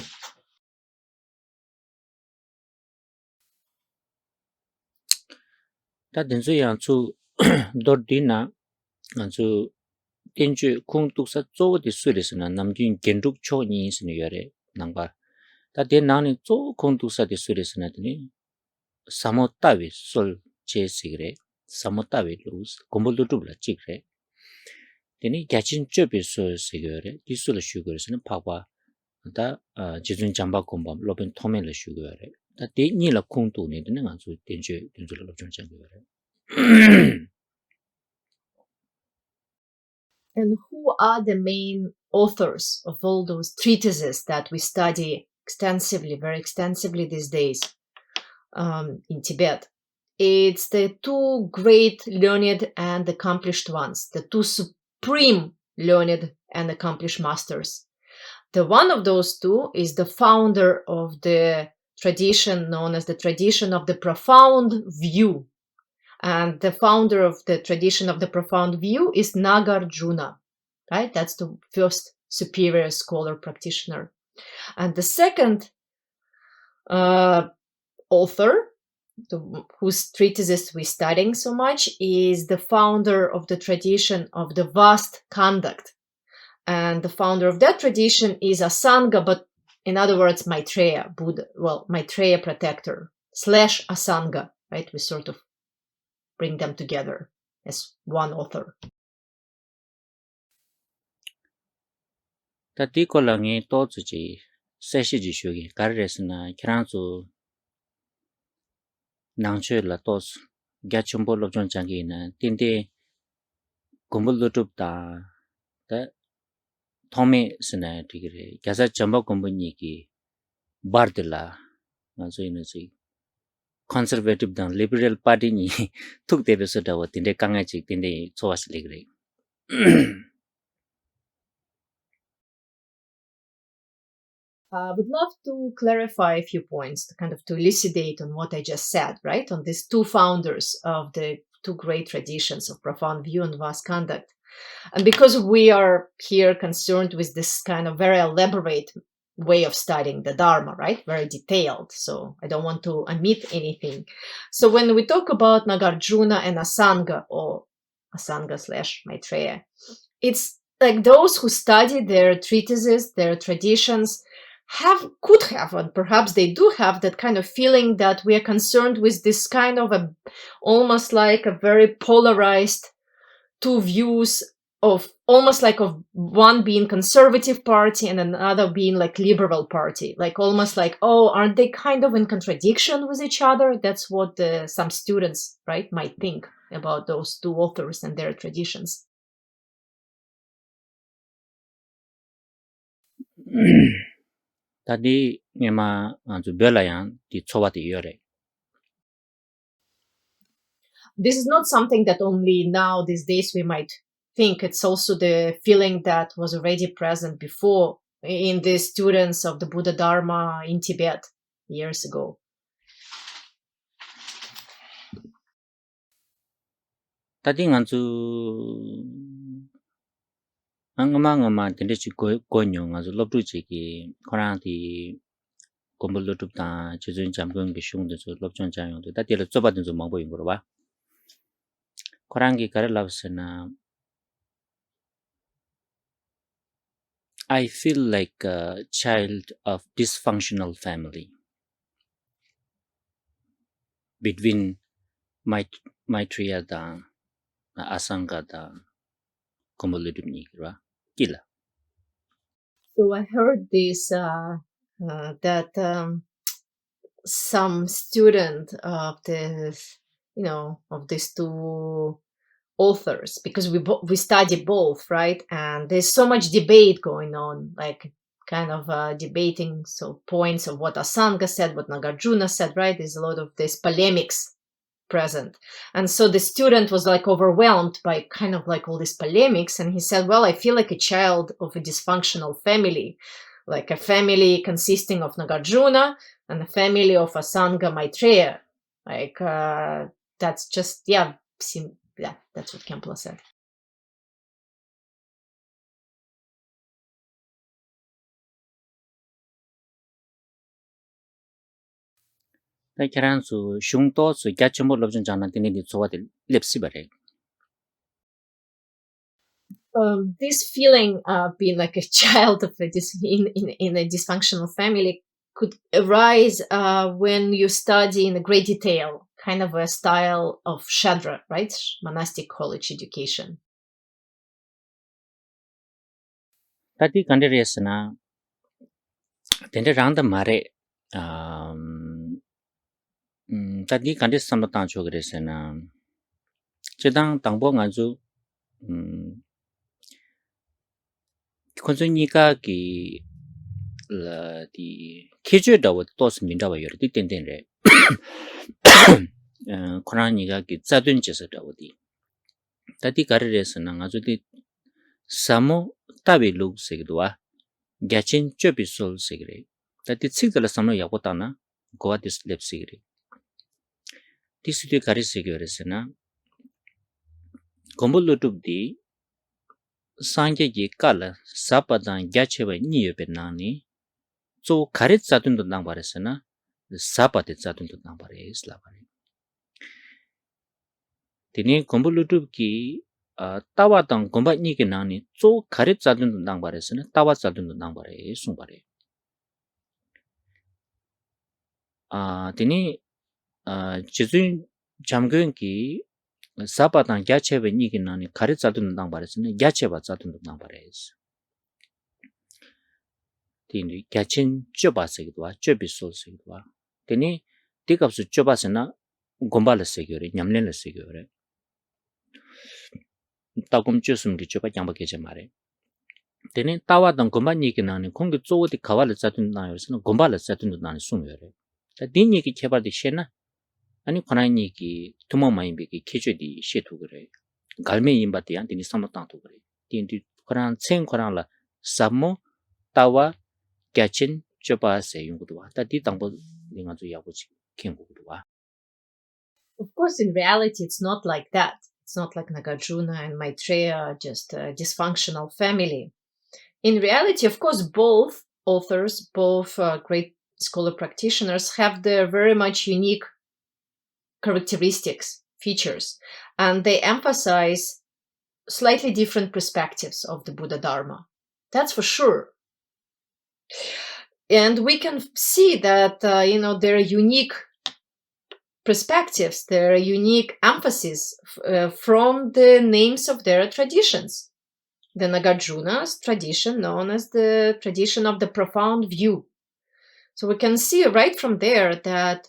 다 된수 양수 도디나 안수 텐주 콩뚝사 쪼디 수리스나 남진 겐룩 초니스는 요래 남바 다 된나니 쪼 콩뚝사디 수리스나더니 사모타위 솔 제시그레 사모타위 루스 곰볼도 두블라 찍그레 되니 갸친 쩨비 소스요래 디술을 슈거스는 파과 다 지준 잠바 곰밤 로빈 토멜을 슈거래 다 데니라 콩도네 되는 안수 텐주를 로전 장거래 And who are the main authors of all those treatises that we study extensively, very extensively these days in Tibet? It's the two great learned and accomplished ones, the two supreme learned and accomplished masters. The one of those two is the founder of the tradition known as the tradition of the profound view. And the founder of the tradition of the profound view is Nagarjuna, right? That's the first superior scholar practitioner. And the second author, whose treatises we're studying so much, is the founder of the tradition of the vast conduct. And the founder of that tradition is Asanga, but in other words, Maitreya, Buddha, well, Maitreya protector / Asanga, right? We sort of bring them together as one author. 다디 콜랑이 또즈지 세시지 쇼기 가르레스나 키란수 낭초라 또스 갸춤볼로 좀 장기나 틴데 곰볼도 줍다 다 토메스나 디그레 갸사 점바 곰보니기 바르들라 맞아 이너지 conservative dan liberal party ni thuk de beso da tinde kanga chi tinde choas ligre I would love to clarify a few points, to elucidate on what I just said, right? On these two founders of the two great traditions of profound view and vast conduct. And because we are here concerned with this kind of very elaborate way of studying the Dharma, right? Very detailed. So I don't want to omit anything. So when we talk about Nagarjuna and Asanga, or Asanga / Maitreya, it's like those who study their treatises, their traditions, could have, and perhaps they do have, that kind of feeling that we are concerned with this kind of almost like a very polarized two views of almost like of one being conservative party and another being like liberal party, like almost like, oh, aren't they kind of in contradiction with each other? That's what some students, right, might think about those two authors and their traditions. 다디 녜마 아주 별라양 디 초바디 요래 This is not something that only now these days we might think. It's also the feeling that was already present before in the students of the Buddha Dharma in Tibet years ago. 다디 안주 angama tendechi goño azu lobruji ki koranti gombolo tupta chizun jamgung gi shungde zo lobchon jang de datil zobaden zo mangbo ingoro ba korangi karelawsena I feel like a child of dysfunctional family. Between Maitreya da Asanga da Komoludumni, Kila. So I heard this that some student of of these two authors, because we study both, right? And there's so much debate going on, like kind of debating so points of what Asanga said, what Nagarjuna said, right? There's a lot of this polemics present. And so the student was like overwhelmed by kind of like all these polemics. And he said, well, I feel like a child of a dysfunctional family, like a family consisting of Nagarjuna and a family of Asanga Maitreya. Like, that's just, yeah, that's what Khenpo said. Kiransu Shungto su Gachamo Lobjan Jana Tini Soati Lipsibare. This feeling of being like a child of in a dysfunctional family could arise when you study in great detail, kind of a style of Shadra, right? Monastic college education. Tati Kandaresana Tende Randa Mare Tadi Kandis Samatan Chogresana Chedang Tangbo Anzu Konsunika ki la di kejo dawa tos mindawa yor di ten re Koraniga ki zadun jesa dawa di tadi karires na ngazu di samo tabi lug segdwa gachin chobi sol segre tadi tsigdala samo yakota na goa dis lep segre tisudi karis segres na gombol lutub di sangye gi kala sapadan gachewa niyo be nani so karit zadun do nang baresna sapate zadun do nang bares la bare Tini gombol lutub ki tawa tang gomba ni ke nani so karit zadun do nang baresna tawa zadun do nang bare sung bare tini jizun jamgön ki sapadan gachewa ni ke nani karit zadun do nang baresna gachewa zadun do nang bares tini gachin choba segdwa chobi sol segdwa tini tikapsu choba sena gomba la segyore nyamlen la segyore takum chusum ki choba kyamba keche mare tini tawa dan gomba ni ki nani kongi zogo di kawa la zatun na yore gomba la zatun nani sum yore ta di ni ki kebar di shena ani konai ni ki tumo mayimbe ki kecho di she tu gore galme yimba di yan tini samatang tu gore tini di korang tseng korang la sammo tawa gachin choba se yung kudwa ta di tangbo di nga zo yabu chi kengu kudwa Of course, in reality, it's not like that. It's not like Nagarjuna and Maitreya are just a dysfunctional family. In reality, of course, both authors, both great scholar practitioners have their very much unique characteristics, features, and they emphasize slightly different perspectives of the Buddha Dharma. That's for sure. And we can see that, their unique perspectives, their unique emphasis from the names of their traditions. The Nagarjuna's tradition, known as the tradition of the profound view. So we can see right from there that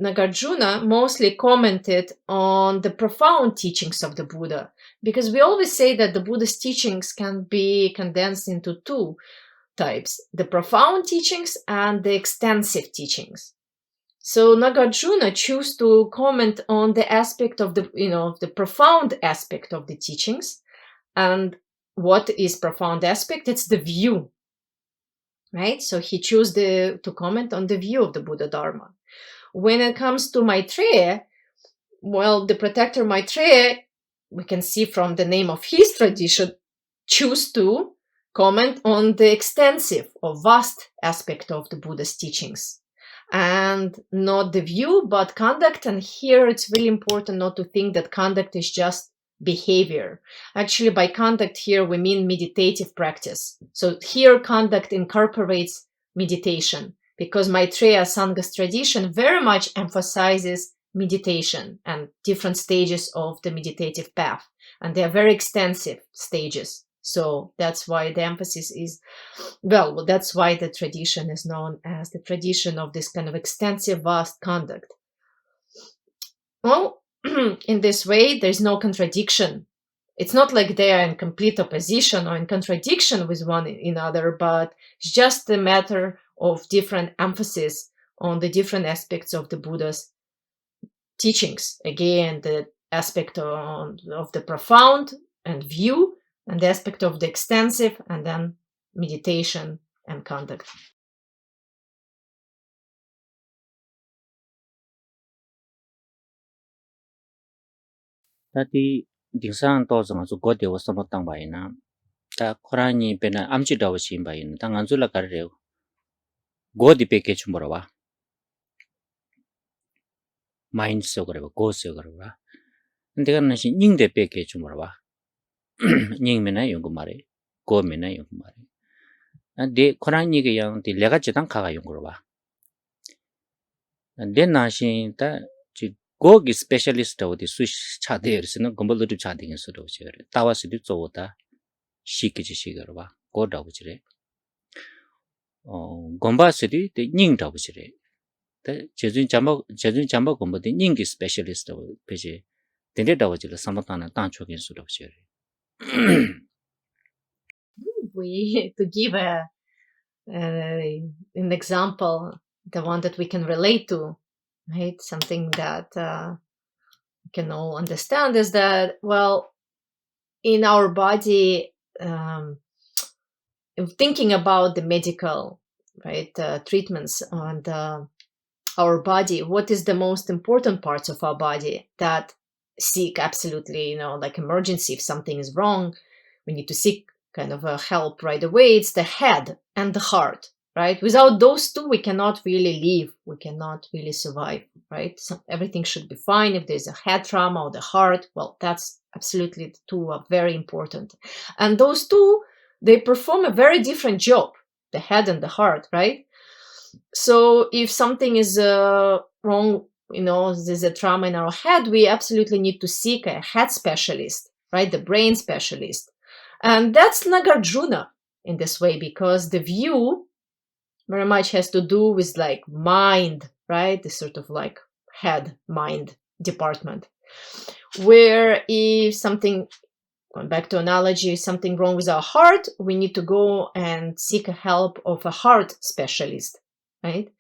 Nagarjuna mostly commented on the profound teachings of the Buddha, because we always say that the Buddha's teachings can be condensed into two types, the profound teachings and the extensive teachings. So Nagarjuna chose to comment on the aspect of the profound aspect of the teachings. And what is profound aspect? It's the view, right? So he chose to comment on the view of the Buddha Dharma. When it comes to Maitreya, well, the protector Maitreya, we can see from the name of his tradition, choose to comment on the extensive or vast aspect of the Buddha's teachings. And not the view, but conduct. And here it's really important not to think that conduct is just behavior. Actually, by conduct here, we mean meditative practice. So here, conduct incorporates meditation, because Maitreya Sangha's tradition very much emphasizes meditation and different stages of the meditative path. And they are very extensive stages. So that's why the emphasis is, well, that's why the tradition is known as the tradition of this kind of extensive, vast conduct. Well, in this way, there's no contradiction. It's not like they are in complete opposition or in contradiction with one another, but it's just a matter of different emphasis on the different aspects of the Buddha's teachings. Again, the aspect of the profound and view, and the aspect of the extensive, and then meditation and conduct. Tadi dingsan to zang zu go de wa sam tang ba ina ta khorani pe na amchi da wa sim ba ina ta ngan zu la kar re go di pe ke chum bora wa mind so gore ba go so gore ba 근데 가 신 닝 de pe ke chum bora wa 닝 me na yung ko mare go me na yung ko mare de khorani ge yang de lega chedang kha ga yung ko ba de na shin ta ji go gi specialist of the swish cha de rs는 건벌도 cha de so do che ta wa si zo da shi ke ji shi ga ba go da bu ji 곰바스리 데 닝다부시래 데 제준 잠바 곰바데 닝기 스페셜리스트 베지 데데다고지를 삼았다는 단초긴 수도시래 We to give an example, the one that we can relate to, right? Something that we can all understand is that, well, in our body, thinking about the medical, right, treatments on our body, what is the most important parts of our body that seek absolutely, like emergency, if something is wrong, we need to seek kind of help right away. It's the head and the heart, right? Without those two, we cannot really live. We cannot really survive, right? So everything should be fine. If there's a head trauma or the heart, well, that's absolutely, the two are very important. And those two, they perform a very different job, the head and the heart, right? So if something is wrong, there's a trauma in our head, we absolutely need to seek a head specialist, right? The brain specialist. And that's Nagarjuna in this way, because the view very much has to do with like mind, right? The sort of like head mind department, where if something, going back to analogy, something wrong with our heart, we need to go and seek help of a heart specialist, right?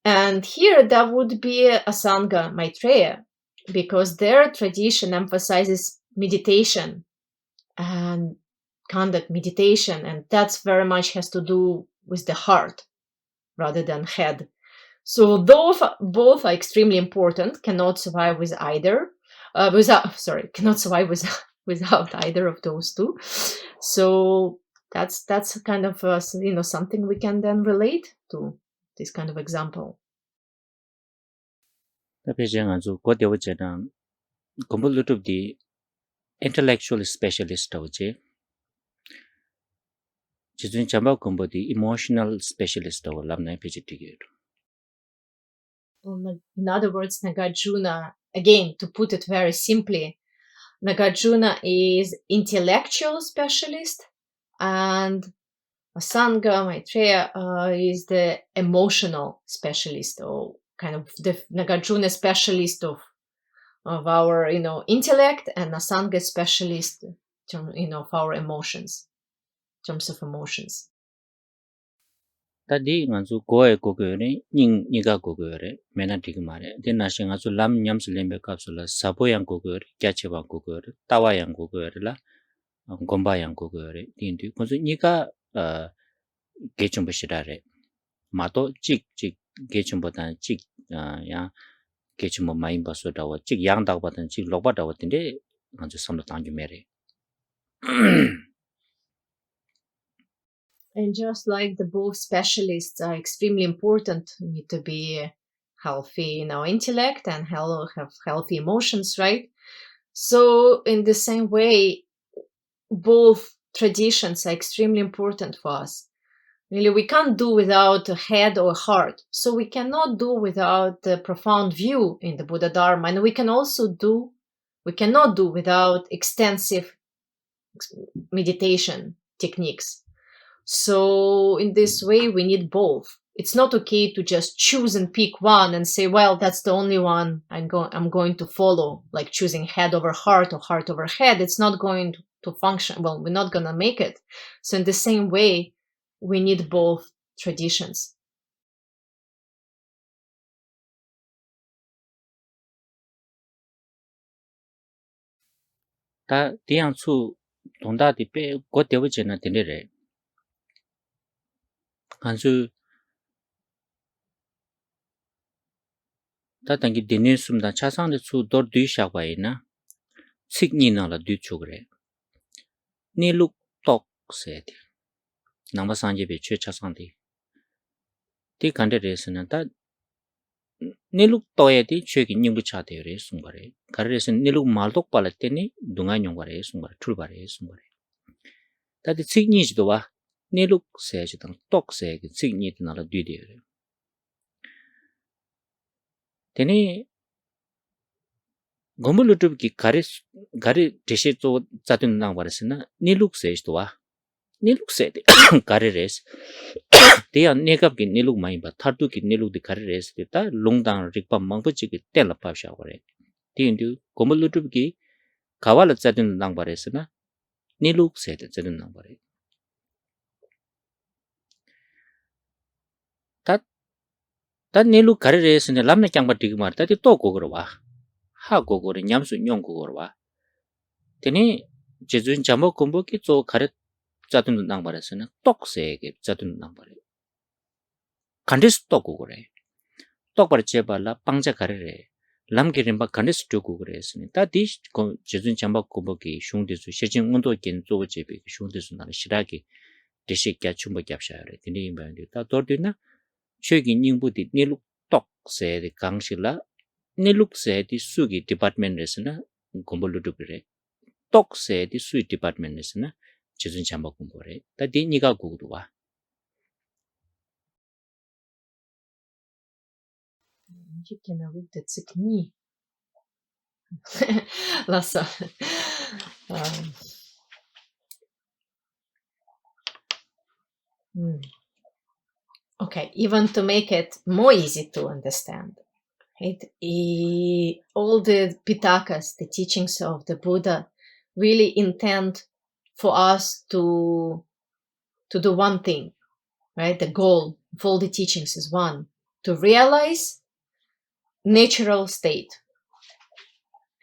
And here that would be Asanga Maitreya, because their tradition emphasizes meditation and conduct meditation, and that's very much has to do with the heart rather than head. So both are extremely important, cannot survive with either, cannot survive without either of those two. So that's kind of something we can then relate to, this kind of example. ta pe jang azu go de wa chedang 건벌도 di intellectual specialist of je 제준 잠바 건버디 emotional specialist of lamna pe je tigir In other words, Nagarjuna, again, to put it very simply, Nagarjuna is intellectual specialist, and Asanga Maitreya is the emotional specialist, or kind of the Nagarjuna specialist of our intellect, and Asanga specialist of our emotions, in terms of emotions. ta di nganzu go e go go re ning niga go go re mena tig mare de na sing azu lam nyam slembe kapsula sabo yang go go re kya che ba go go re tawa yang go go re la gomba yang go go re din du ko niga ge chum ba shira re ma to chik ge chum ba dan chik ya ge chum ma yin ba so da wa chik yang da ba dan chik lo ba da wa tin de nganzu sam da tang ju mere And just like the both specialists are extremely important, we need to be healthy in our intellect and have healthy emotions, right? So in the same way, both traditions are extremely important for us. Really, we can't do without a head or a heart. So we cannot do without the profound view in the Buddha Dharma, and we cannot do without extensive meditation techniques. So in this way, we need both. It's not okay to just choose and pick one and say, well, that's the only one I'm going to follow, like choosing head over heart or heart over head. It's not going to function. Well, we're not going to make it. So in the same way, we need both traditions. 다 디앙수 동다디 빼 고대버지나 되네래 간수 다 당기 디네숨다 차상의 수 도르디 샤바이나 식니나라 뒤쪽으래 니룩 똑세디 남바산제베 최차상디 디 간데레스는 다 니룩 또에디 최기 닝부 차대요레 숨바레 가르레스 니룩 말독 발레테니 둥아 용바레 숨바레 출바레 숨바레 다디 식니지도 와 니룩 세지당 똑세기 식니드나라 뒤디요레 테니 고물루트기 가리 데시토 자든낭 바레스나 니룩 세지도 와 니룩 세디 가리레스 대야 네갑기 니룩 많이 봐 타두기 니룩디 가리레스 됐다 롱당 릭바 망부지기 텔라 파샤고레 디인두 고물루트기 가왈라 자든낭 바레스나 니룩 세디 자든낭 바레 다 니룩 가리레스네 람나 짱바티기 마르다디 또 고거로 와 하고고레 냠수 용고거로 와 테니 제준 잠어 공부기 조 가르 자든 낭바레스는 똑세게 자든 낭바레 간디스 똑고 그래 똑바로 제발라 빵자 가르래 람기림바 간디스 쪼고 그래스니 다디 제준 잠바 고보기 슝디수 시진 운도 견조 제비 슝디수 나를 시라기 디식야 춤바 잡샤래 디니 임바인데 다 도르디나 최기 닝부디 니룩 똑세데 강실라 니룩세디 수기 디파트먼트에서나 공부를 그래 똑세디 수기 디파트먼트에서나 제준 잠바 공부래 다디 니가 고도 와 Okay, even to make it more easy to understand, right? All the Pitakas, the teachings of the Buddha, really intend for us to do one thing, right? The goal of all the teachings is one, to realize natural state.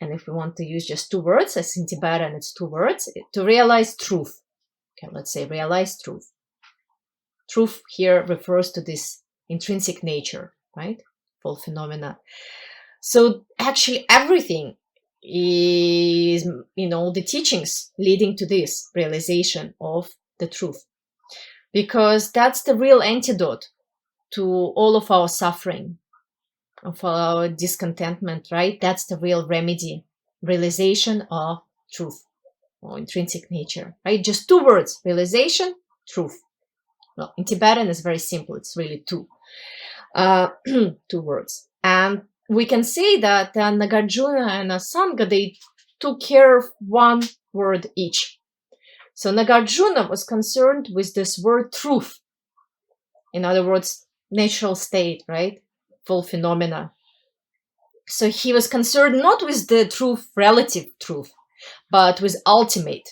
And if we want to use just two words, as in Tibetan it's two words, to realize truth. Okay, let's say realize truth. Truth here refers to this intrinsic nature, right? Full phenomena. So actually everything is, the teachings leading to this realization of the truth. Because that's the real antidote to all of our suffering, of our discontentment, right? That's the real remedy, realization of truth or intrinsic nature, right? Just two words, realization, truth. Well, in Tibetan, it's very simple. It's really two words. And we can say that Nagarjuna and Asanga, they took care of one word each. So Nagarjuna was concerned with this word truth. In other words, natural state, right? Full phenomena. So he was concerned not with the truth, relative truth, but with ultimate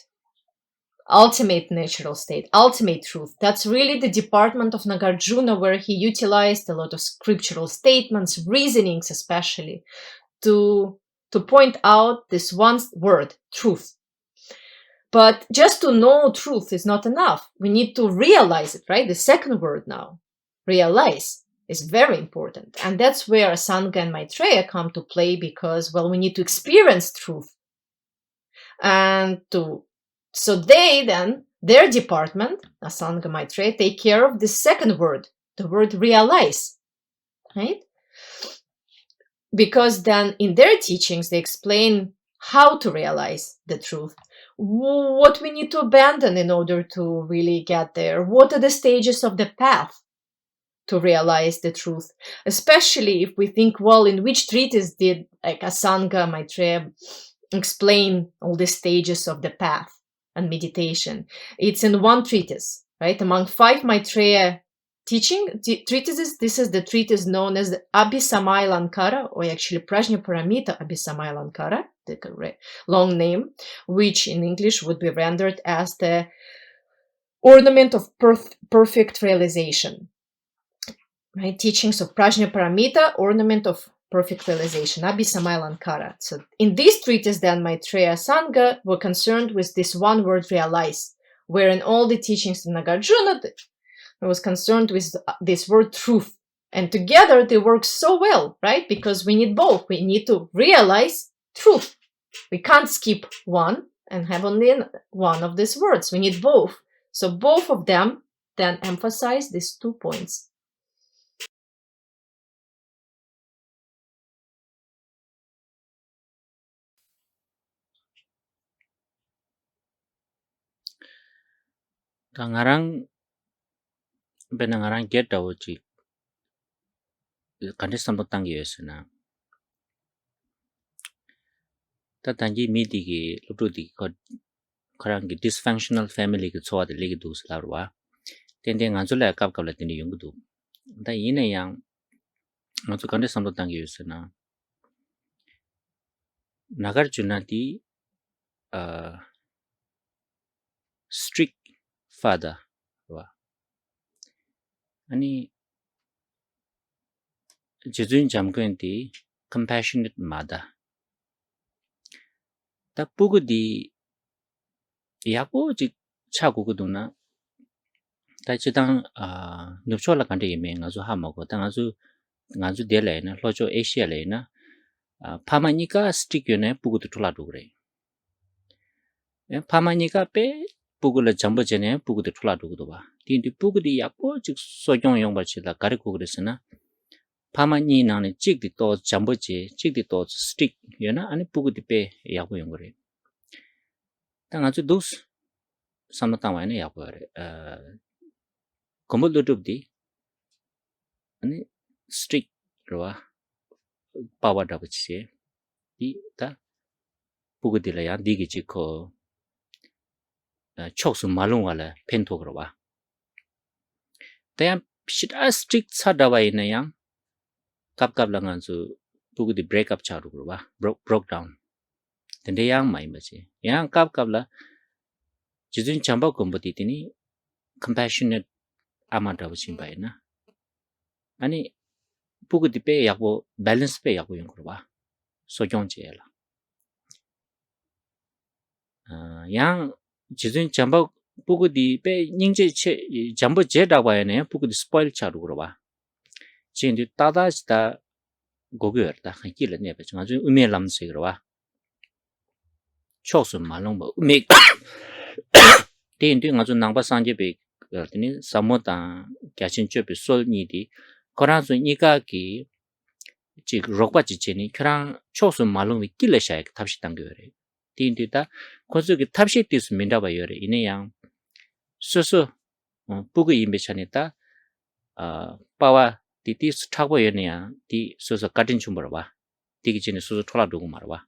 natural state, ultimate truth. That's really the department of Nagarjuna, where he utilized a lot of scriptural statements, reasonings especially, to point out this one word, truth. But just to know truth is not enough. We need to realize it, right? The second word now, realize, is very important. And that's where Asanga and Maitreya come to play, because, well, we need to experience truth. And so they then, their department, Asanga Maitreya, take care of the second word, the word realize, right? Because then in their teachings, they explain how to realize the truth, what we need to abandon in order to really get there, what are the stages of the path to realize the truth, especially if we think, well, in which treatise did like Asanga Maitreya explain all the stages of the path and meditation? It's in one treatise, right? Among 5 Maitreya treatises, this is the treatise known as the Abhisamaya or actually Prajnaparamita Abhisamaya, the long name, which in English would be rendered as the ornament of perfect realization. Right? Teachings of Prajnaparamita, ornament of perfect realization, Abhisamaya. So in this treatise, then, Maitreya Sangha were concerned with this one word, realize, where in all the teachings of Nagarjuna, I was concerned with this word, truth. And together they work so well, right? Because we need both. We need to realize truth. We can't skip one and have only one of these words. We need both. So both of them then emphasize these 2 points. Ta ngarang bena ngarang get dawo chi kande sambo tang yesna ta tanji midi gi lutu di ko karang gi dysfunctional family gi chwa de legi dus larwa ten de nganzu la kap kap la tin yung du da yin yang nganzu kande sambo tang yesna nagar chuna di strict father wa ani jejun jamkwen di compassionate mother ta pugu di yapo ji chagu guduna ta chidang nupchola kante yime ngazu hamago ta ngazu dele na lojo asia le na pamanika stick yone pugu tu thula dugre pamanika pe pugu la jambo jene pugu tu thula dugu ba tin di pugu di yapo ji sogyong yong ba chila gari ko gresna pamani na ne chik di to jambo je chik di to stick yona ani pugu di pe yapo yong gore ta ngazu dus samata wa ne yapo re komol dub di ani strict rowa power da biche di ta pugu di la ya di gi chi ko choksu malung wala pento rowa ta ya shit a strict sa da wa ina yang kap la nganzu pugu di break up cha rowa broke down den de yang mai ma chi yang kap la jijun chamba kombo ti ni compassionate amount of simba na ani pugu di pe yakbo balance pe yakbo yung kurwa so jong che la yang jijun chamba pugu di pe ningje che jambo je da ba ne pugu di spoil cha ru kurwa chin di ta da sta gogyer da ki le ne pe nga ju ume lam se kurwa chosu ma long ba ume tin di nga ju nang ba sang je pe ni samota kya chin che pe sol ni di koran su ni ka ki 지 록바 지체니 그랑 초수 말롱이 길레샤에 탑시 당겨래 딘디다 고즈기 탑시 디스 민다바 요래 이네양 수수 부그 임베샤니다 빠와 디디스 타고 요네야 디 수수 가진 좀 벌어봐 디기 전에 수수 돌아두고 말아봐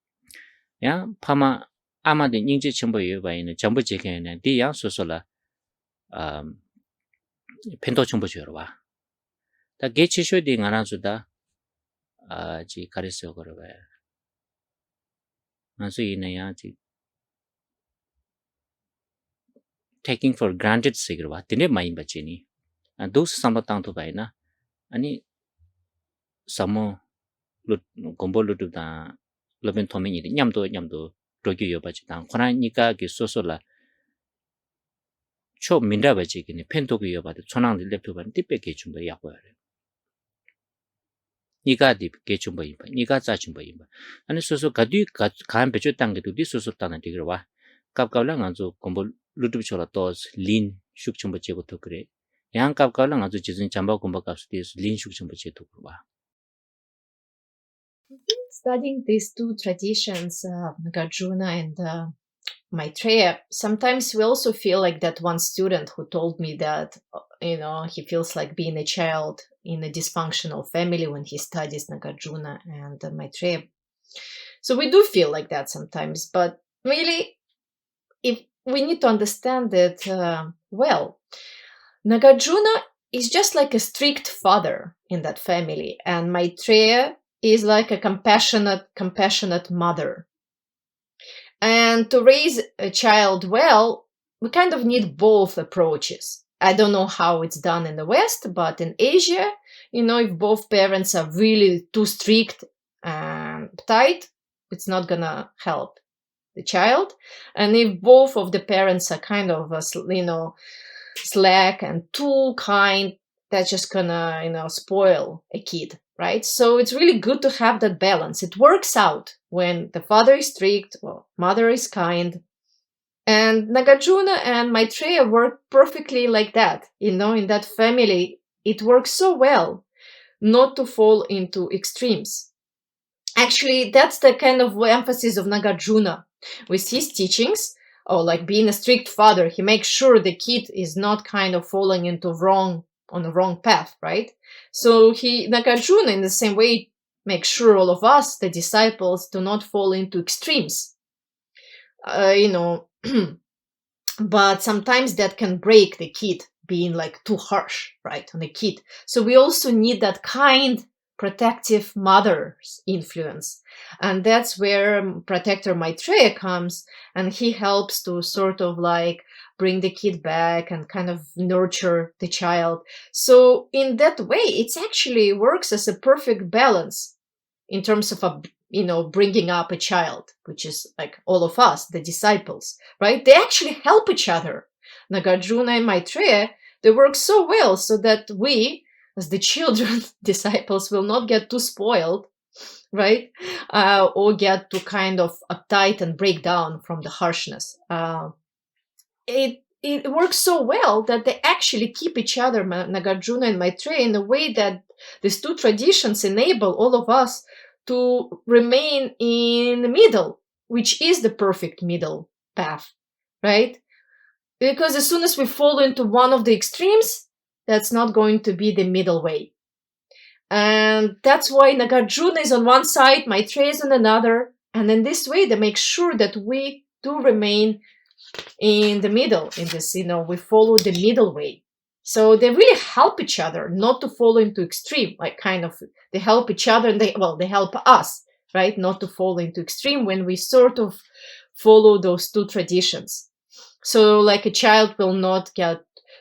야 파마 아마데 닝지 첨부 요바이는 전부 제게는 디양 수수라 펜도 첨부 줘봐 다 게치쇼디 가나주다 जी करेसो करो बे ना सो ये नया जी taking for granted सिगरवा तिने mine बचे नी दोस समतांग तो bye ना अनि समो लुट गोंबो लुट दा लबेन थोमे नि 냠도 도교 요 बचे ता 코나 니까 기 소소라 초 민다 बचे कि 펜토교 요 바데 초낭 랩토반 띠빼 게춤도 약고야 니가 디 개춤 보임 니가 자춤 보임 아니 소소 가디 간 배쳐 땅게도 디 소소 땅나 디그와 갑갑랑 아주 공부 루트 비쳐라 또린 숙춤 버체고도 그래 양 갑갑랑 아주 지진 잠바 공부 값이 린 숙춤 버체도 그와 Studying these two traditions, Nagarjuna and Maitreya, sometimes we also feel like that one student who told me that, he feels like being a child in a dysfunctional family when he studies Nagarjuna and Maitreya. So we do feel like that sometimes, but really, if we need to understand it well, Nagarjuna is just like a strict father in that family, and Maitreya is like a compassionate mother. And to raise a child well, we kind of need both approaches. I don't know how it's done in the West, but in Asia, if both parents are really too strict and tight, it's not gonna help the child. And if both of the parents are kind of, slack and too kind, that's just gonna, spoil a kid, right? So it's really good to have that balance. It works out when the father is strict, well, mother is kind. And Nagarjuna and Maitreya work perfectly like that. In that family, it works so well not to fall into extremes. Actually, that's the kind of emphasis of Nagarjuna with his teachings, or like being a strict father. He makes sure the kid is not kind of falling into on the wrong path, right? So Nagarjuna, in the same way, makes sure all of us, the disciples, do not fall into extremes. But sometimes that can break the kid, being like too harsh, right, on the kid. So we also need that kind protective mother's influence, and that's where protector Maitreya comes, and he helps to sort of like bring the kid back and kind of nurture the child. So in that way, it actually works as a perfect balance in terms of bringing up a child, which is like all of us, the disciples, right? They actually help each other. Nagarjuna and Maitreya, they work so well so that we, as the children, disciples, will not get too spoiled, right? Or get too kind of uptight and break down from the harshness. It works so well that they actually keep each other, Nagarjuna and Maitreya, in a way that these two traditions enable all of us to remain in the middle, which is the perfect middle path, right? Because as soon as we fall into one of the extremes, that's not going to be the middle way. And that's why Nagarjuna is on one side, Maitreya is on another. And in this way, they make sure that we do remain in the middle in this, we follow the middle way. So they really help each other not to fall into extreme, like kind of they help each other and they help us, right? Not to fall into extreme when we sort of follow those two traditions. So like a child will not get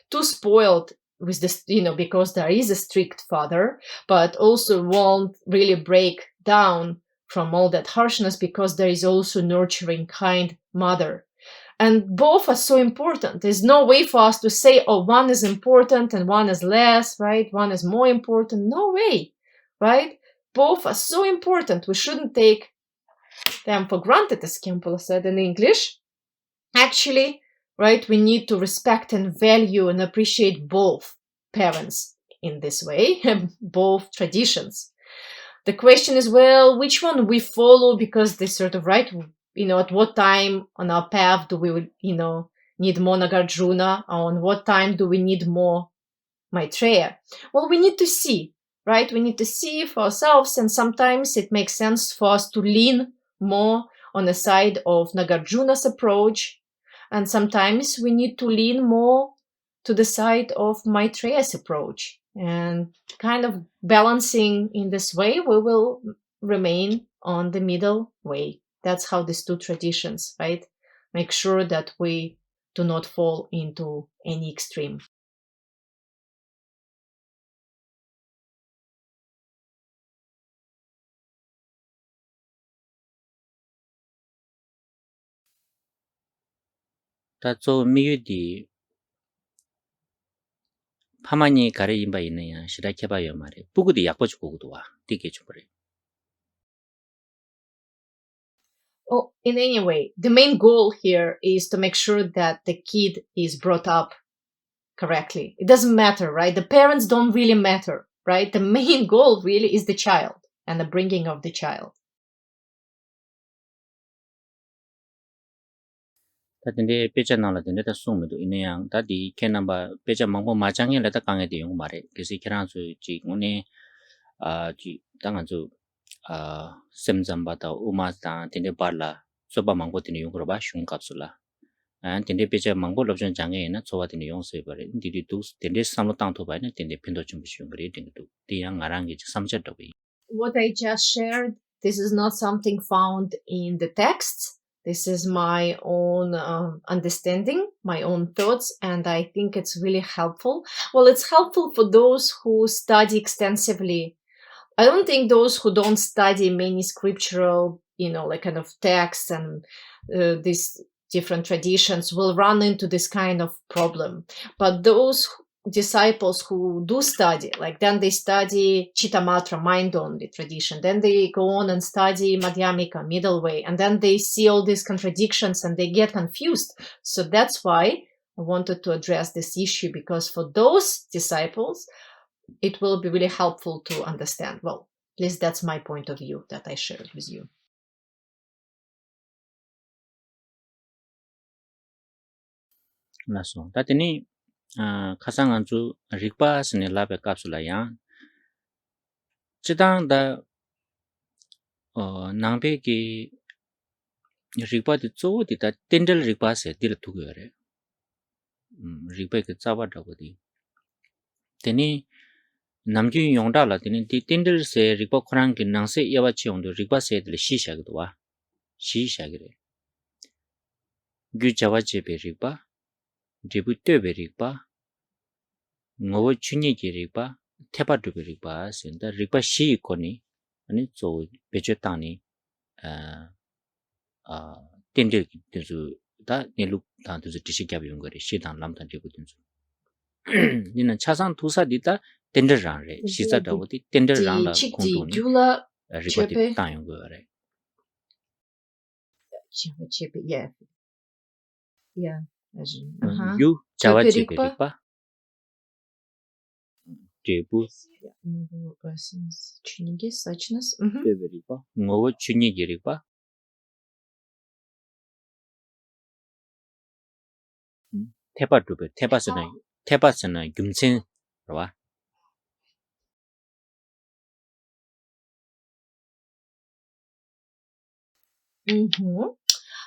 too spoiled with this, because there is a strict father, but also won't really break down from all that harshness because there is also nurturing, kind mother. And both are so important. There's no way for us to say, oh, one is important and one is less, right? One is more important. No way, right? Both are so important. We shouldn't take them for granted, as Khenpo said in English. Actually, right, we need to respect and value and appreciate both parents in this way, both traditions. The question is, well, which one we follow, because they sort of, right, at what time on our path do we, need more Nagarjuna, or on what time do we need more Maitreya? Well, we need to see, right? We need to see for ourselves, and sometimes it makes sense for us to lean more on the side of Nagarjuna's approach, and sometimes we need to lean more to the side of Maitreya's approach. And kind of balancing in this way, we will remain on the middle way. That's how these two traditions, right, make sure that we do not fall into any extreme. 다조 미유디 파마니 가레임바 있네야 시라케바요 말에 부구디 약보주고도 와 되게 좀 그래. Well, in any way, the main goal here is to make sure that the kid is brought up correctly. It doesn't matter, right? The parents don't really matter, right? The main goal really is the child. and the bringing of the child. 근데 배자 나라데 내가 숨도 이내양 다디 캐나바 배자 망보 마장에 내가 강에 대용 말해 그래서 계란수 지 오늘 아지 당한주 셈잠바다 우마다 근데 발라 소바 망보 되는 용으로 봐 슝갑술라 근데 배자 망보 럽전 장에나 소바 되는 용세 버리 디디 두 근데 삼로 땅도 봐네 근데 핀도 좀 비슈 그래 된도 디양 아랑게 삼자도 비 What I just shared, this is not something found in the texts. This is my own understanding, my own thoughts, and I think it's really helpful. Well, it's helpful for those who study extensively. I don't think those who don't study many scriptural, like kind of texts and these different traditions will run into this kind of problem. But those disciples who do study, like then they study Chittamatra, mind-only tradition, then they go on and study Madhyamika, middle way, and then they see all these contradictions and they get confused. So that's why I wanted to address this issue, because for those disciples, it will be really helpful to understand. Well, at least that's my point of view that I shared with you. 나서 다더니 가상한주 릭바스네 라베 갑술라야 지당다 낭베기 릭바디 쪼디다 텐델 릭바세 딜 두고요래 릭바게 짜바다고디 데니 남규 용다라 데니 디 텐델세 릭바 코랑기 낭세 야바치 용도 릭바세들 시샤기도 와 시샤기래 규자와제베 릭바 디부테베 릭바 ngowo chunye ki rikpa tepa dhubi rikpa sinda rikpa shi ikoni ani zo peche tani tender ki tenzu da nilu dan tenzu dishi kyabi yungari shi dan lam dan riku tenzu nina chasang tusa di da tender rang re shi sa dawo di tender rang la kongto ni rikpa di dan yungari Chepe, yeah. yu jawa chepe rikpa 제부 Chunigi, suchness. 베베리바 ngowo chunye giriba tepa dhubi tepasana gyumchen rawa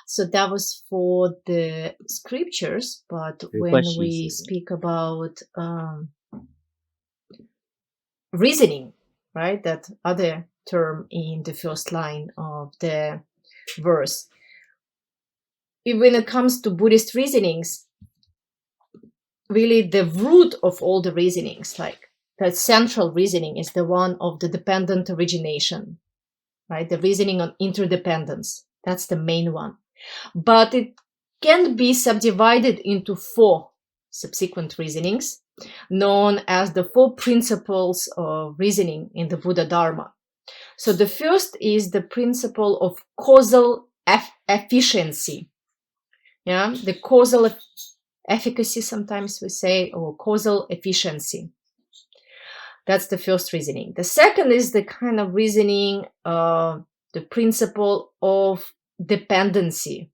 So that was for the scriptures, but when we speak about reasoning, right, that other term in the first line of the verse, when it comes to Buddhist reasonings, really the root of all the reasonings, like the central reasoning, is the one of the dependent origination, right? The reasoning on interdependence. That's the main one. But it can be subdivided into 4 subsequent reasonings, known as the 4 principles of reasoning in the Buddha Dharma. So the first is the principle of causal efficiency. Yeah, the causal efficacy, sometimes we say, or causal efficiency. That's the first reasoning. The second is the kind of reasoning, the principle of dependency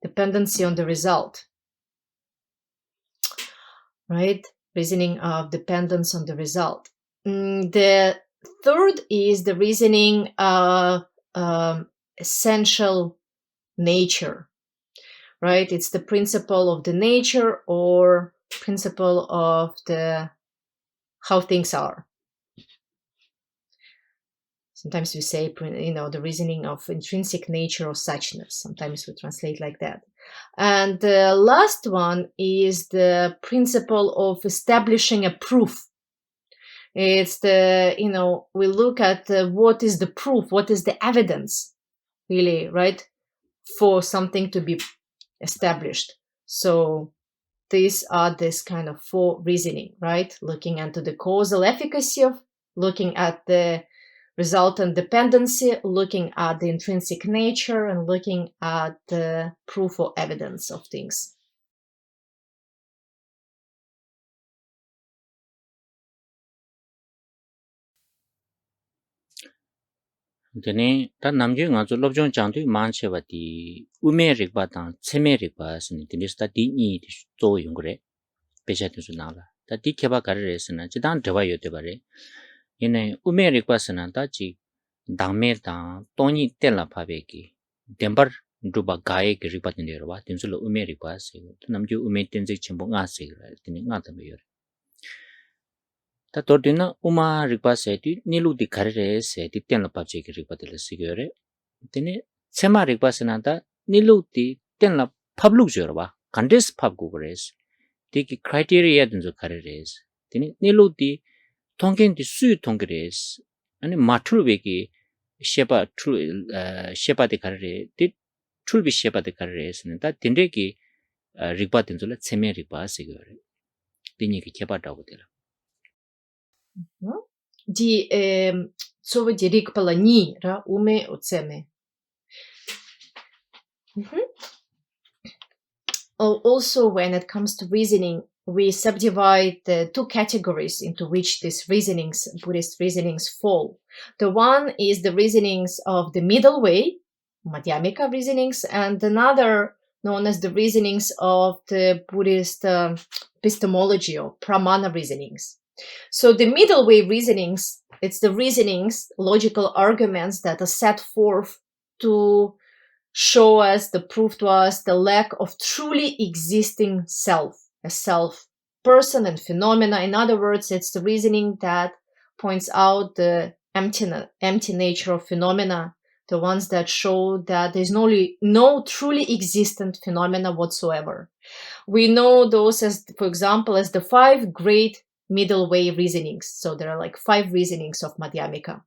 on the result, right? Reasoning of dependence on the result. The third is the reasoning of essential nature, right? It's the principle of the nature or principle of the how things are. Sometimes we say, the reasoning of intrinsic nature or suchness. Sometimes we translate like that. And the last one is the principle of establishing a proof. It's the, we look at what is the proof, what is the evidence, really, right, for something to be established. So these are this kind of 4 reasoning, right? Looking into the causal efficacy of, looking at the resultant dependency, looking at the intrinsic nature, and looking at the proof or evidence of things. Dene ta namgyu nga zo lobjong changdu mancheba di ume rikpa tang tseme rikpa sini dinis ta di nyi di zo yungre pecha tinsu nangla. Ta di keba karire sina jidang dhaba yote bare. Yine ume rikpa sina ta chi dangme tang tonyi tenla pabe ki denbar dhruba gaye ki rikpa tinte yorwa tinsu lo ume rikpa sigo. Ta namgyu ume tenzik chenpo nga sigo dine nga tambe yore. Ta tordina uma rikpa se di nilu di karire se di tenla pabche ki rikpa tila sigo yore. Dine tsema rikpa sina ta nilu di tenla pabluk yorwa kandes pabgu kores. Diki criteria dinzo karires. Dine nilu di tongken di suyu tongkires. Ani matul weki shepa di karire. Di tulbi shepa di karires. Ta dinde ki rikpa dinzo la tseme rikpa sigo yore. Dini ki kepa dago dila. Di tsovo di rikpala ni ra ume o tseme. Also, when it comes to reasoning, we subdivide the two categories into which these reasonings, Buddhist reasonings, fall. The one is the reasonings of the middle way, Madhyamika reasonings, and another known as the reasonings of the Buddhist epistemology or pramana reasonings. So the middle way reasonings, it's the reasonings, logical arguments that are set forth to show us, to prove to us the lack of truly existing self, a self person and phenomena. In other words, it's the reasoning that points out the empty nature of phenomena, the ones that show that there's no truly existent phenomena whatsoever. We know those as, for example, as the 5 great middle way reasonings. So there are like 5 reasonings of Madhyamika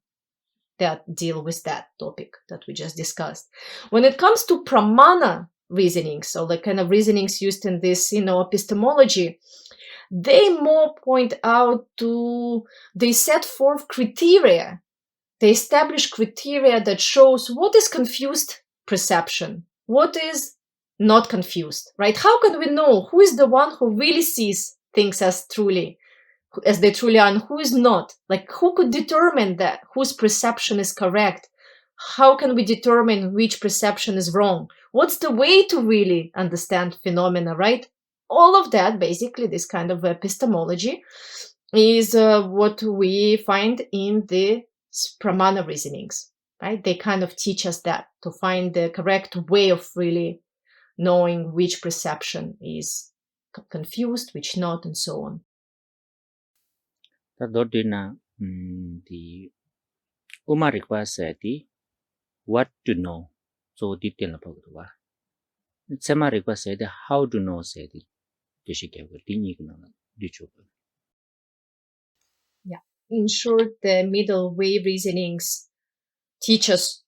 that deal with that topic that we just discussed. When it comes to pramana reasonings, so the kind of reasonings used in this, epistemology, they more point out they set forth criteria. They establish criteria that shows what is confused perception, what is not confused, right? How can we know who is the one who really sees things as they truly are, and who is not? Like, who could determine that? Whose perception is correct? How can we determine which perception is wrong? What's the way to really understand phenomena, right? All of that, basically, this kind of epistemology is what we find in the pramana reasonings, right? They kind of teach us that, to find the correct way of really knowing which perception is confused, which not, and so on. Ta dordina di uma rikpa se di what to know. So di tenla pabwa. Tsema rikpa se di how to know se di dishikewa di nyikna di chopa. Yeah. In short, the middle way reasonings teach us,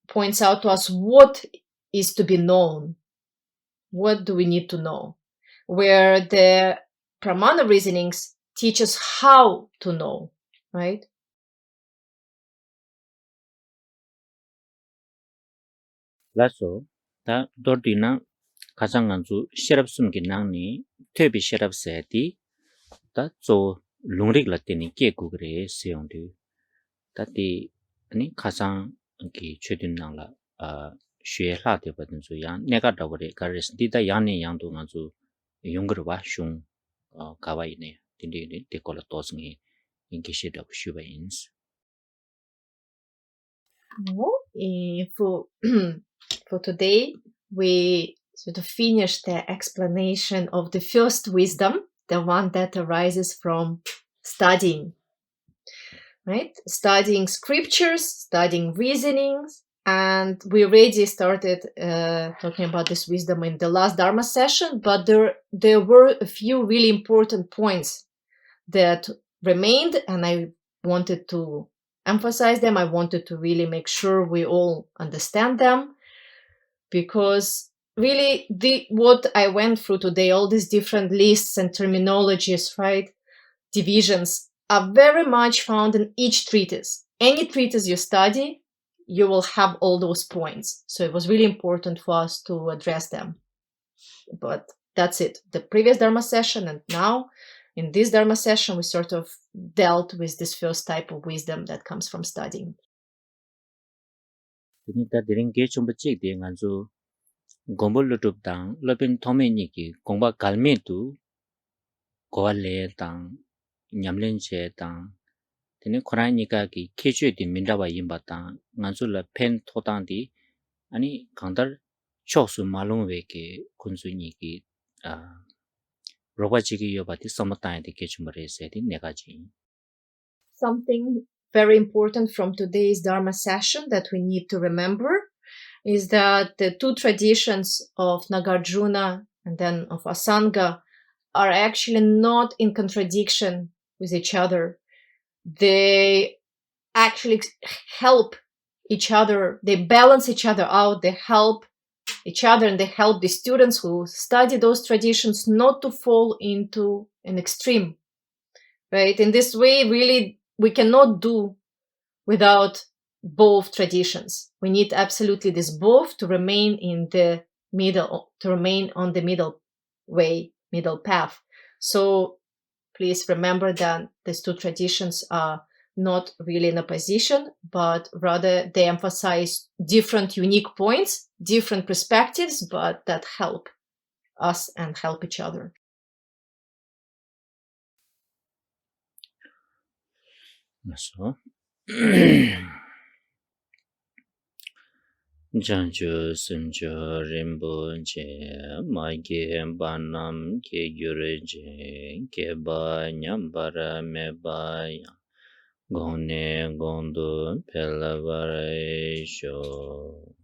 points out to us what is to be known. What do we need to know? Where the pramana reasonings teach us how to know, right? Laso, ta dordina kasanganzu sherab sumki nangni tebi sherab se di ta zo lungrik la teni ke kukre seyongdu. Ta di kasang ki chudin nangla shue la te patinsu yang nega dawari karis di ta yang ni yang tu nganzu yungirwa shung kawa ine. Dindi di kola tosingi ingi shedab shuba ins. For today, we sort of finished the explanation of the first wisdom, the one that arises from studying, right? Studying scriptures, studying reasonings, and we already started talking about this wisdom in the last Dharma session, but there were a few really important points that remained, and I wanted to emphasize them. I wanted to really make sure we all understand them, because really what I went through today, all these different lists and terminologies, right, divisions, are very much found in each treatise. Any treatise you study, you will have all those points. So it was really important for us to address them. But that's it. The previous Dharma session and now in this Dharma session, we sort of dealt with this first type of wisdom that comes from studying. Tinita diring ge chumba chik de nganzu gombol lutup tang lopin thome ni ki gongba kalme tu gowa le tang nyamlen che tang tene khorai ni ka ki khechue di mindawa yimba tang nganzu la pen thotang di ani kangdar choksu malung we ke kunzu ni ki roba chigi yoba di samataya di kechumare se di nega chi. Something very important from today's Dharma session that we need to remember is that the two traditions of Nagarjuna and then of Asanga are actually not in contradiction with each other. They actually help each other, they balance each other out, they help each other, and they help the students who study those traditions not to fall into an extreme, right? In this way, really, we cannot do without both traditions. We need absolutely this both to remain in the middle, to remain on the middle way, middle path. So please remember that these two traditions are not really in opposition, but rather they emphasize different unique points, different perspectives, but that help us and help each other. So Janju Sunjo Rimbo Je Magi Banam Ke Gyure Je Keba Nyambara Meba Gone Gondo Pelavare Sho